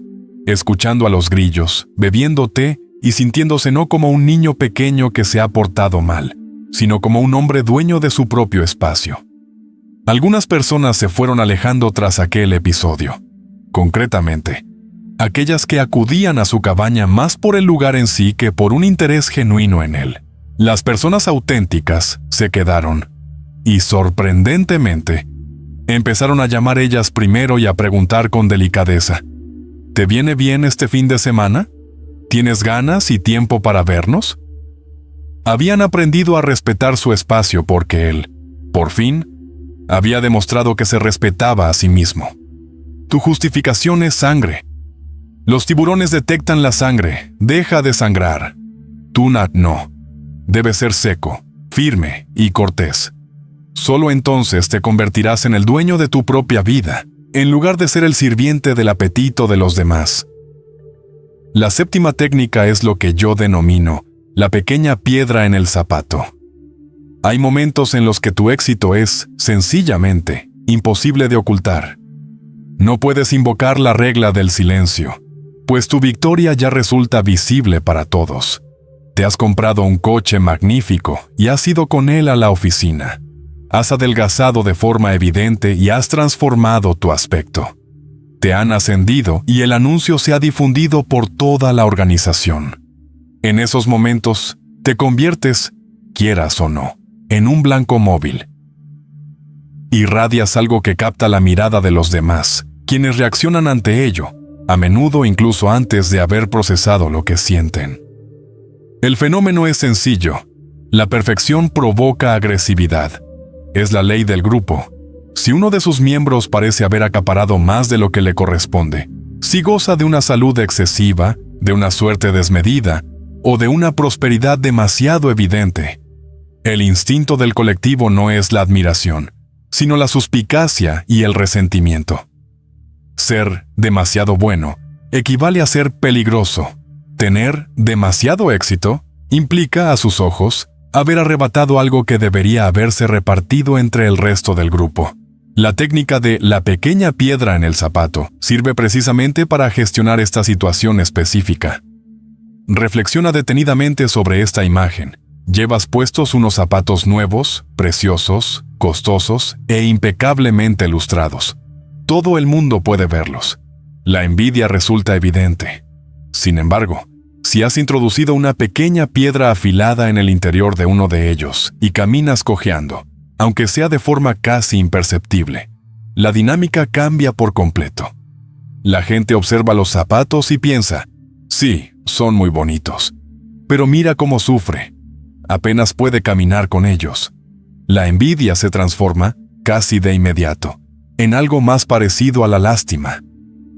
escuchando a los grillos, bebiendo té y sintiéndose no como un niño pequeño que se ha portado mal, sino como un hombre dueño de su propio espacio. Algunas personas se fueron alejando tras aquel episodio. Concretamente, aquellas que acudían a su cabaña más por el lugar en sí que por un interés genuino en él. Las personas auténticas se quedaron, y sorprendentemente, empezaron a llamar ellas primero y a preguntar con delicadeza: ¿Te viene bien este fin de semana? ¿Tienes ganas y tiempo para vernos? Habían aprendido a respetar su espacio porque él, por fin, había demostrado que se respetaba a sí mismo. Tu justificación es sangre. Los tiburones detectan la sangre. Deja de sangrar. Tú, Nat, no. Debes ser seco, firme y cortés. Solo entonces te convertirás en el dueño de tu propia vida, en lugar de ser el sirviente del apetito de los demás. La séptima técnica es lo que yo denomino la pequeña piedra en el zapato. Hay momentos en los que tu éxito es, sencillamente, imposible de ocultar. No puedes invocar la regla del silencio, pues tu victoria ya resulta visible para todos. Te has comprado un coche magnífico y has ido con él a la oficina. Has adelgazado de forma evidente y has transformado tu aspecto. Te han ascendido y el anuncio se ha difundido por toda la organización. En esos momentos, te conviertes, quieras o no, en un blanco móvil. Irradias algo que capta la mirada de los demás, quienes reaccionan ante ello, a menudo incluso antes de haber procesado lo que sienten. El fenómeno es sencillo. La perfección provoca agresividad. Es la ley del grupo. Si uno de sus miembros parece haber acaparado más de lo que le corresponde, si goza de una salud excesiva, de una suerte desmedida, o de una prosperidad demasiado evidente, el instinto del colectivo no es la admiración, sino la suspicacia y el resentimiento. Ser demasiado bueno equivale a ser peligroso. Tener demasiado éxito implica, a sus ojos, haber arrebatado algo que debería haberse repartido entre el resto del grupo. La técnica de la pequeña piedra en el zapato sirve precisamente para gestionar esta situación específica. Reflexiona detenidamente sobre esta imagen. Llevas puestos unos zapatos nuevos, preciosos, costosos e impecablemente lustrados. Todo el mundo puede verlos. La envidia resulta evidente. Sin embargo, si has introducido una pequeña piedra afilada en el interior de uno de ellos y caminas cojeando, aunque sea de forma casi imperceptible, la dinámica cambia por completo. La gente observa los zapatos y piensa, sí, son muy bonitos, pero mira cómo sufre. Apenas puede caminar con ellos. La envidia se transforma, casi de inmediato, en algo más parecido a la lástima.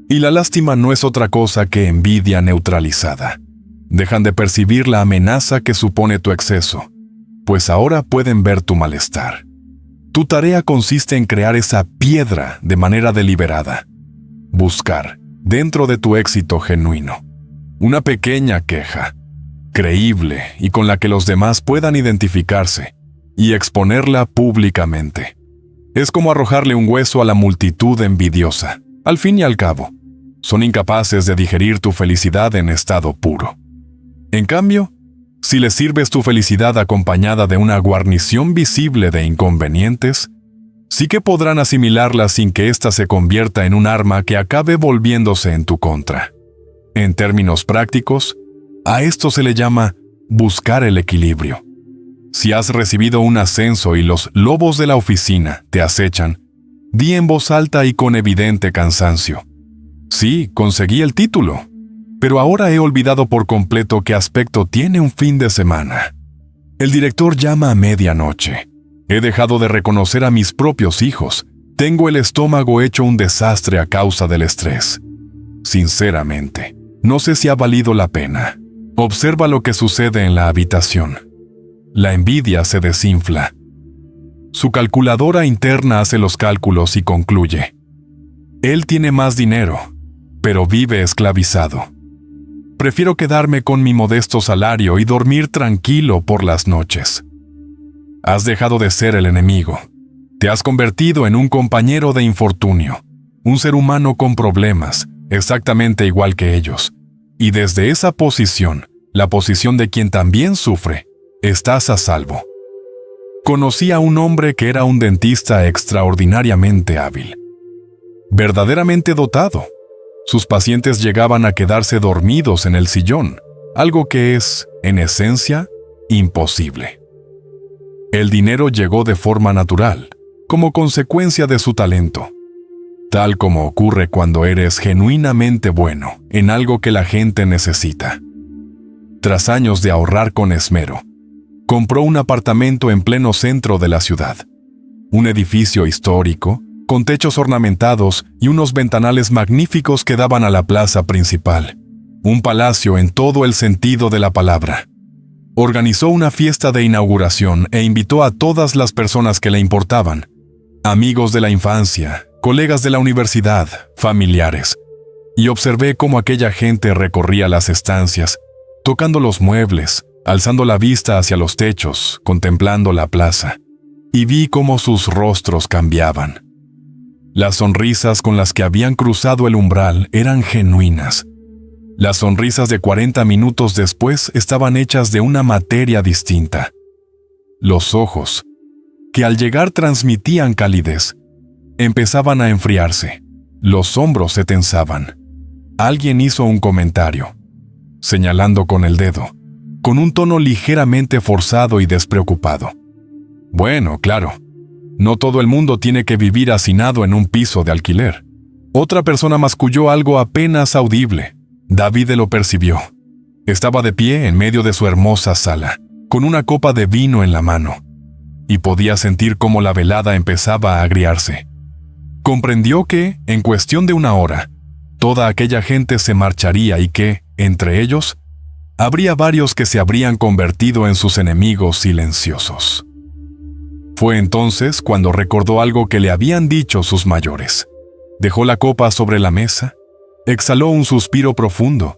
Y la lástima no es otra cosa que envidia neutralizada. Dejan de percibir la amenaza que supone tu exceso, pues ahora pueden ver tu malestar. Tu tarea consiste en crear esa piedra de manera deliberada. Buscar, dentro de tu éxito genuino, una pequeña queja, creíble y con la que los demás puedan identificarse, y exponerla públicamente. Es como arrojarle un hueso a la multitud envidiosa. Al fin y al cabo, son incapaces de digerir tu felicidad en estado puro. En cambio, si les sirves tu felicidad acompañada de una guarnición visible de inconvenientes, sí que podrán asimilarla sin que ésta se convierta en un arma que acabe volviéndose en tu contra. En términos prácticos, a esto se le llama buscar el equilibrio. Si has recibido un ascenso y los lobos de la oficina te acechan, di en voz alta y con evidente cansancio: sí, conseguí el título, pero ahora he olvidado por completo qué aspecto tiene un fin de semana. El director llama a medianoche. He dejado de reconocer a mis propios hijos. Tengo el estómago hecho un desastre a causa del estrés. Sinceramente, no sé si ha valido la pena. Observa lo que sucede en la habitación. La envidia se desinfla. Su calculadora interna hace los cálculos y concluye: él tiene más dinero, pero vive esclavizado. Prefiero quedarme con mi modesto salario y dormir tranquilo por las noches. Has dejado de ser el enemigo. Te has convertido en un compañero de infortunio, un ser humano con problemas, exactamente igual que ellos. Y desde esa posición, la posición de quien también sufre, estás a salvo. Conocí a un hombre que era un dentista extraordinariamente hábil, verdaderamente dotado. Sus pacientes llegaban a quedarse dormidos en el sillón, algo que es, en esencia, imposible. El dinero llegó de forma natural, como consecuencia de su talento. tal como ocurre cuando eres genuinamente bueno en algo que la gente necesita. Tras años de ahorrar con esmero, compró un apartamento en pleno centro de la ciudad. Un edificio histórico, con techos ornamentados y unos ventanales magníficos que daban a la plaza principal. Un palacio en todo el sentido de la palabra. Organizó una fiesta de inauguración e invitó a todas las personas que le importaban. Amigos de la infancia, colegas de la universidad, familiares. Y observé cómo aquella gente recorría las estancias, tocando los muebles, alzando la vista hacia los techos, contemplando la plaza. Y vi cómo sus rostros cambiaban. Las sonrisas con las que habían cruzado el umbral eran genuinas. Las sonrisas de 40 minutos después estaban hechas de una materia distinta. Los ojos, que al llegar transmitían calidez, empezaban a enfriarse. Los hombros se tensaban. Alguien hizo un comentario, señalando con el dedo, con un tono ligeramente forzado y despreocupado. Bueno, claro, no todo el mundo tiene que vivir hacinado en un piso de alquiler. Otra persona masculló algo apenas audible. David lo percibió. Estaba de pie en medio de su hermosa sala, con una copa de vino en la mano, y podía sentir cómo la velada empezaba a agriarse. Comprendió que, en cuestión de una hora, toda aquella gente se marcharía y que, entre ellos, habría varios que se habrían convertido en sus enemigos silenciosos. Fue entonces cuando recordó algo que le habían dicho sus mayores. Dejó la copa sobre la mesa, exhaló un suspiro profundo,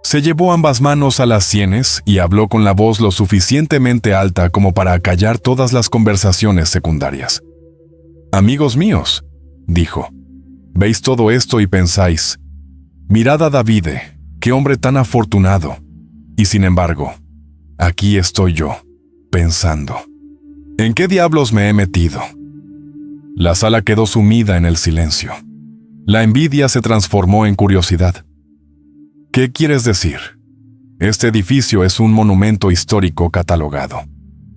se llevó ambas manos a las sienes y habló con la voz lo suficientemente alta como para acallar todas las conversaciones secundarias. «Amigos míos», dijo, «veis todo esto y pensáis, mirad a David, qué hombre tan afortunado. Y sin embargo, aquí estoy yo, pensando, ¿en qué diablos me he metido?». La sala quedó sumida en el silencio. La envidia se transformó en curiosidad. «¿Qué quieres decir? Este edificio es un monumento histórico catalogado»,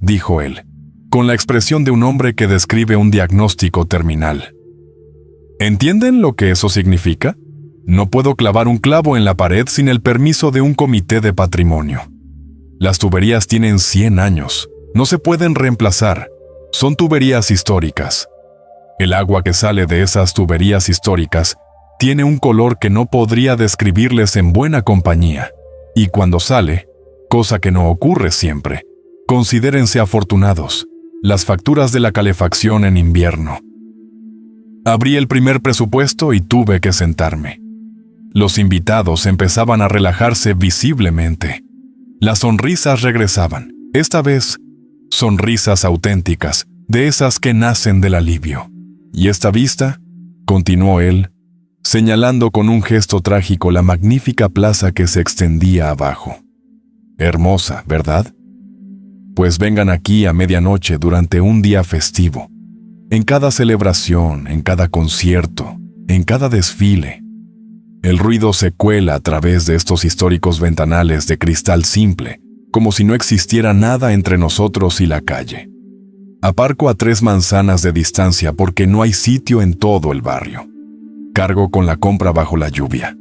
dijo él, con la expresión de un hombre que describe un diagnóstico terminal. ¿Entienden lo que eso significa? No puedo clavar un clavo en la pared sin el permiso de un comité de patrimonio. Las tuberías tienen 100 años. No se pueden reemplazar. Son tuberías históricas. El agua que sale de esas tuberías históricas tiene un color que no podría describirles en buena compañía. Y cuando sale, cosa que no ocurre siempre, considérense afortunados, las facturas de la calefacción en invierno. Abrí el primer presupuesto y tuve que sentarme. Los invitados empezaban a relajarse visiblemente. Las sonrisas regresaban, esta vez, sonrisas auténticas, de esas que nacen del alivio. Y esta vista, continuó él, señalando con un gesto trágico la magnífica plaza que se extendía abajo. Hermosa, ¿verdad? Pues vengan aquí a medianoche durante un día festivo. En cada celebración, en cada concierto, en cada desfile. El ruido se cuela a través de estos históricos ventanales de cristal simple, como si no existiera nada entre nosotros y la calle. Aparco a 3 manzanas de distancia porque no hay sitio en todo el barrio. Cargo con la compra bajo la lluvia.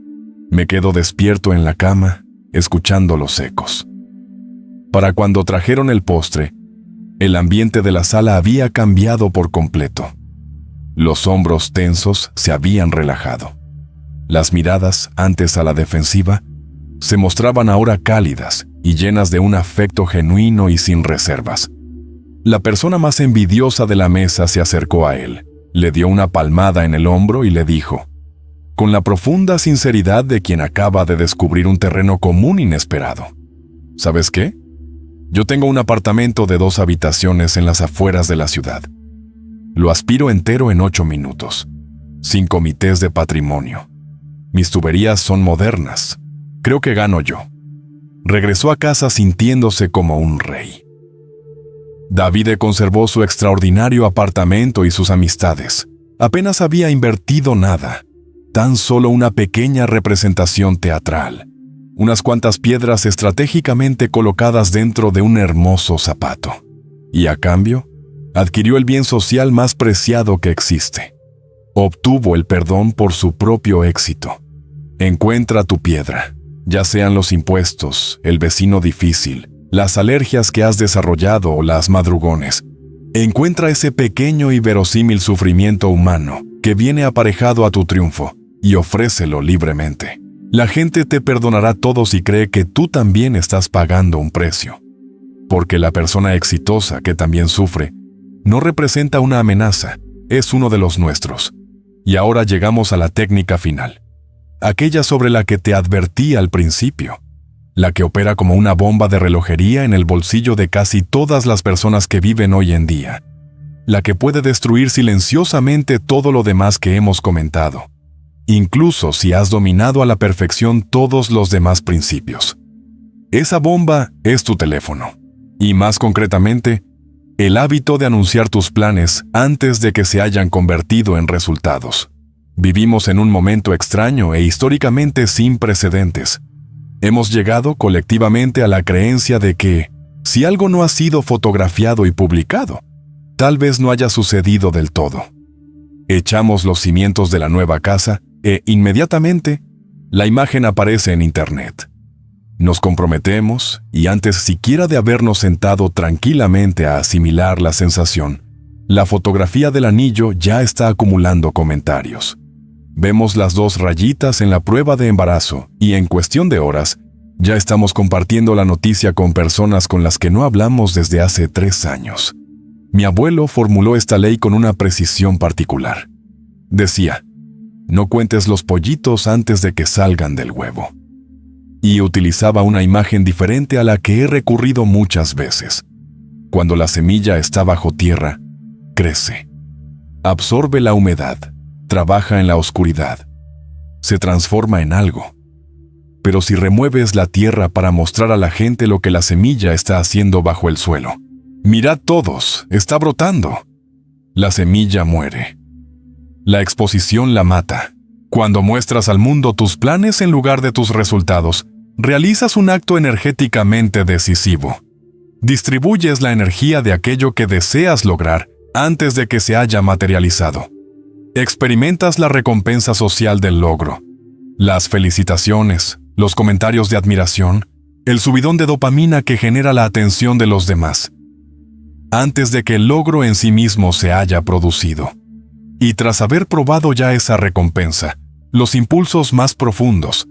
Me quedo despierto en la cama, escuchando los ecos. Para cuando trajeron el postre, el ambiente de la sala había cambiado por completo. Los hombros tensos se habían relajado. Las miradas, antes a la defensiva, se mostraban ahora cálidas y llenas de un afecto genuino y sin reservas. La persona más envidiosa de la mesa se acercó a él, le dio una palmada en el hombro y le dijo, con la profunda sinceridad de quien acaba de descubrir un terreno común inesperado: ¿sabes qué? Yo tengo un apartamento de 2 habitaciones en las afueras de la ciudad. Lo aspiro entero en 8 minutos, sin comités de patrimonio. Mis tuberías son modernas. Creo que gano yo. Regresó a casa sintiéndose como un rey. David conservó su extraordinario apartamento y sus amistades. Apenas había invertido nada, tan solo una pequeña representación teatral, unas cuantas piedras estratégicamente colocadas dentro de un hermoso zapato. Y a cambio, adquirió el bien social más preciado que existe: Obtuvo el perdón por su propio éxito. Encuentra tu piedra, ya sean los impuestos, el vecino difícil, las alergias que has desarrollado o las madrugones. Encuentra ese pequeño y verosímil sufrimiento humano que viene aparejado a tu triunfo y ofrécelo libremente. La gente te perdonará todo si cree que tú también estás pagando un precio. Porque la persona exitosa que también sufre no representa una amenaza, es uno de los nuestros. Y ahora llegamos a la técnica final. Aquella sobre la que te advertí al principio. La que opera como una bomba de relojería en el bolsillo de casi todas las personas que viven hoy en día. La que puede destruir silenciosamente todo lo demás que hemos comentado. Incluso si has dominado a la perfección todos los demás principios. Esa bomba es tu teléfono. Y más concretamente, el hábito de anunciar tus planes antes de que se hayan convertido en resultados. Vivimos en un momento extraño e históricamente sin precedentes. Hemos llegado colectivamente a la creencia de que, si algo no ha sido fotografiado y publicado, tal vez no haya sucedido del todo. Echamos los cimientos de la nueva casa e, inmediatamente, la imagen aparece en Internet. Nos comprometemos y antes siquiera de habernos sentado tranquilamente a asimilar la sensación, la fotografía del anillo ya está acumulando comentarios. Vemos las 2 rayitas en la prueba de embarazo y en cuestión de horas, ya estamos compartiendo la noticia con personas con las que no hablamos desde hace 3 años. Mi abuelo formuló esta ley con una precisión particular. Decía, no cuentes los pollitos antes de que salgan del huevo. Y utilizaba una imagen diferente a la que he recurrido muchas veces. Cuando la semilla está bajo tierra, crece. Absorbe la humedad, trabaja en la oscuridad. Se transforma en algo. Pero si remueves la tierra para mostrar a la gente lo que la semilla está haciendo bajo el suelo, mirad todos, está brotando. La semilla muere. La exposición la mata. Cuando muestras al mundo tus planes en lugar de tus resultados, realizas un acto energéticamente decisivo. Distribuyes la energía de aquello que deseas lograr antes de que se haya materializado. Experimentas la recompensa social del logro, las felicitaciones, los comentarios de admiración, el subidón de dopamina que genera la atención de los demás, antes de que el logro en sí mismo se haya producido. Y tras haber probado ya esa recompensa, los impulsos más profundos,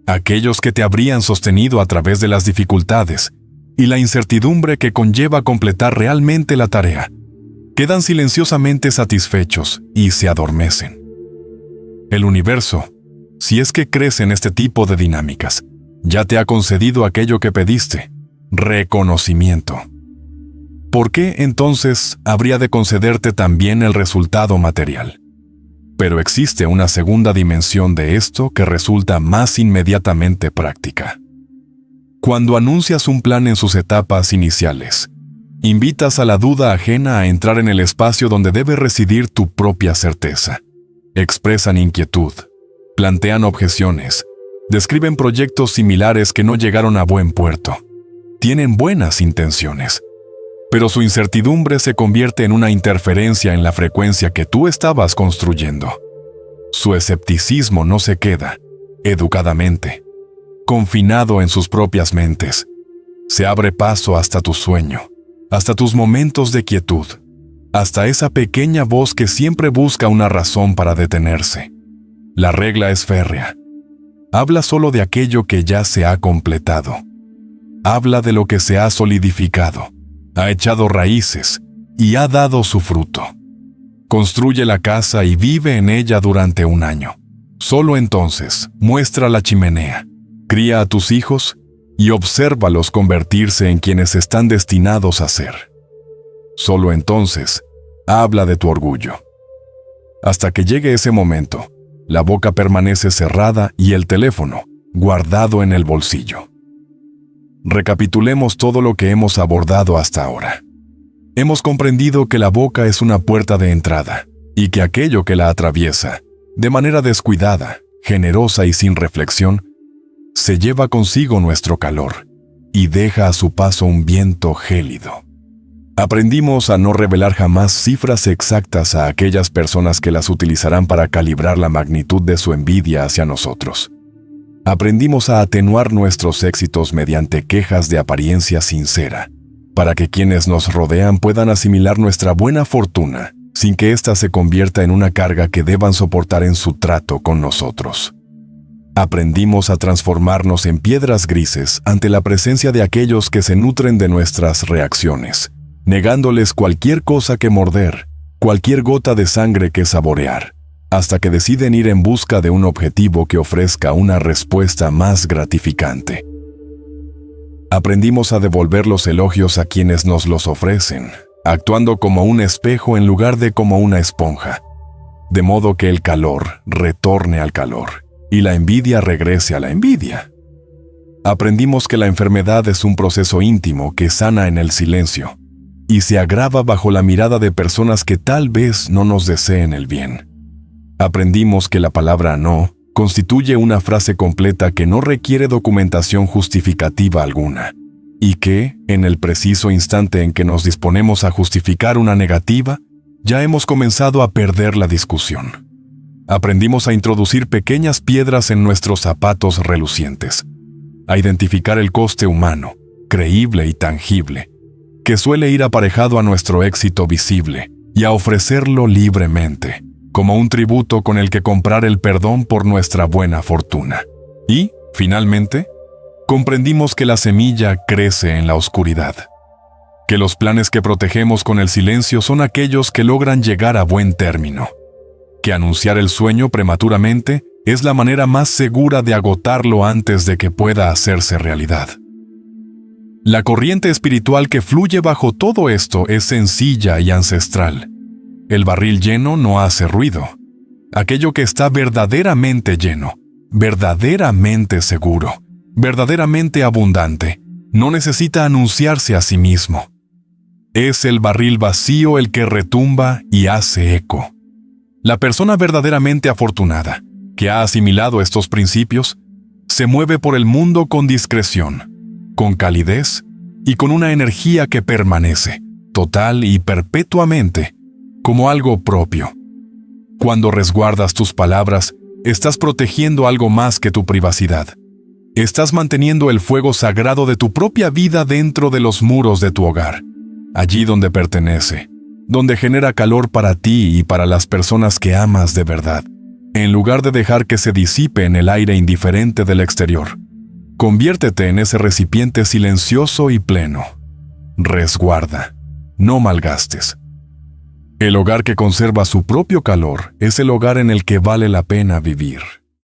aquellos que te habrían sostenido a través de las dificultades y la incertidumbre que conlleva completar realmente la tarea, quedan silenciosamente satisfechos y se adormecen. El universo, si es que crees en este tipo de dinámicas, ya te ha concedido aquello que pediste, reconocimiento. ¿Por qué entonces habría de concederte también el resultado material? Pero existe una segunda dimensión de esto que resulta más inmediatamente práctica. Cuando anuncias un plan en sus etapas iniciales, invitas a la duda ajena a entrar en el espacio donde debe residir tu propia certeza. Expresan inquietud, plantean objeciones, describen proyectos similares que no llegaron a buen puerto. Tienen buenas intenciones, pero su incertidumbre se convierte en una interferencia en la frecuencia que tú estabas construyendo. Su escepticismo no se queda, educadamente, confinado en sus propias mentes. Se abre paso hasta tu sueño, hasta tus momentos de quietud, hasta esa pequeña voz que siempre busca una razón para detenerse. La regla es férrea. Habla solo de aquello que ya se ha completado. Habla de lo que se ha solidificado, ha echado raíces y ha dado su fruto. Construye la casa y vive en ella durante 1 año. Solo entonces muestra la chimenea, cría a tus hijos y obsérvalos convertirse en quienes están destinados a ser. Solo entonces habla de tu orgullo. Hasta que llegue ese momento, la boca permanece cerrada y el teléfono guardado en el bolsillo. Recapitulemos todo lo que hemos abordado hasta ahora. Hemos comprendido que la boca es una puerta de entrada y que aquello que la atraviesa, de manera descuidada, generosa y sin reflexión, se lleva consigo nuestro calor y deja a su paso un viento gélido. Aprendimos a no revelar jamás cifras exactas a aquellas personas que las utilizarán para calibrar la magnitud de su envidia hacia nosotros. Aprendimos a atenuar nuestros éxitos mediante quejas de apariencia sincera, para que quienes nos rodean puedan asimilar nuestra buena fortuna, sin que ésta se convierta en una carga que deban soportar en su trato con nosotros. Aprendimos a transformarnos en piedras grises ante la presencia de aquellos que se nutren de nuestras reacciones, negándoles cualquier cosa que morder, cualquier gota de sangre que saborear, hasta que deciden ir en busca de un objetivo que ofrezca una respuesta más gratificante. Aprendimos a devolver los elogios a quienes nos los ofrecen, actuando como un espejo en lugar de como una esponja, de modo que el calor retorne al calor y la envidia regrese a la envidia. Aprendimos que la enfermedad es un proceso íntimo que sana en el silencio y se agrava bajo la mirada de personas que tal vez no nos deseen el bien. Aprendimos que la palabra no constituye una frase completa que no requiere documentación justificativa alguna, y que, en el preciso instante en que nos disponemos a justificar una negativa, ya hemos comenzado a perder la discusión. Aprendimos a introducir pequeñas piedras en nuestros zapatos relucientes, a identificar el coste humano, creíble y tangible, que suele ir aparejado a nuestro éxito visible, y a ofrecerlo libremente, como un tributo con el que comprar el perdón por nuestra buena fortuna. Y, finalmente, comprendimos que la semilla crece en la oscuridad, que los planes que protegemos con el silencio son aquellos que logran llegar a buen término, que anunciar el sueño prematuramente es la manera más segura de agotarlo antes de que pueda hacerse realidad. La corriente espiritual que fluye bajo todo esto es sencilla y ancestral. El barril lleno no hace ruido. Aquello que está verdaderamente lleno, verdaderamente seguro, verdaderamente abundante, no necesita anunciarse a sí mismo. Es el barril vacío el que retumba y hace eco. La persona verdaderamente afortunada, que ha asimilado estos principios, se mueve por el mundo con discreción, con calidez y con una energía que permanece, total y perpetuamente, como algo propio. Cuando resguardas tus palabras, estás protegiendo algo más que tu privacidad. Estás manteniendo el fuego sagrado de tu propia vida dentro de los muros de tu hogar, allí donde pertenece, donde genera calor para ti y para las personas que amas de verdad, en lugar de dejar que se disipe en el aire indiferente del exterior. Conviértete en ese recipiente silencioso y pleno. Resguarda, no malgastes. El hogar que conserva su propio calor es el hogar en el que vale la pena vivir.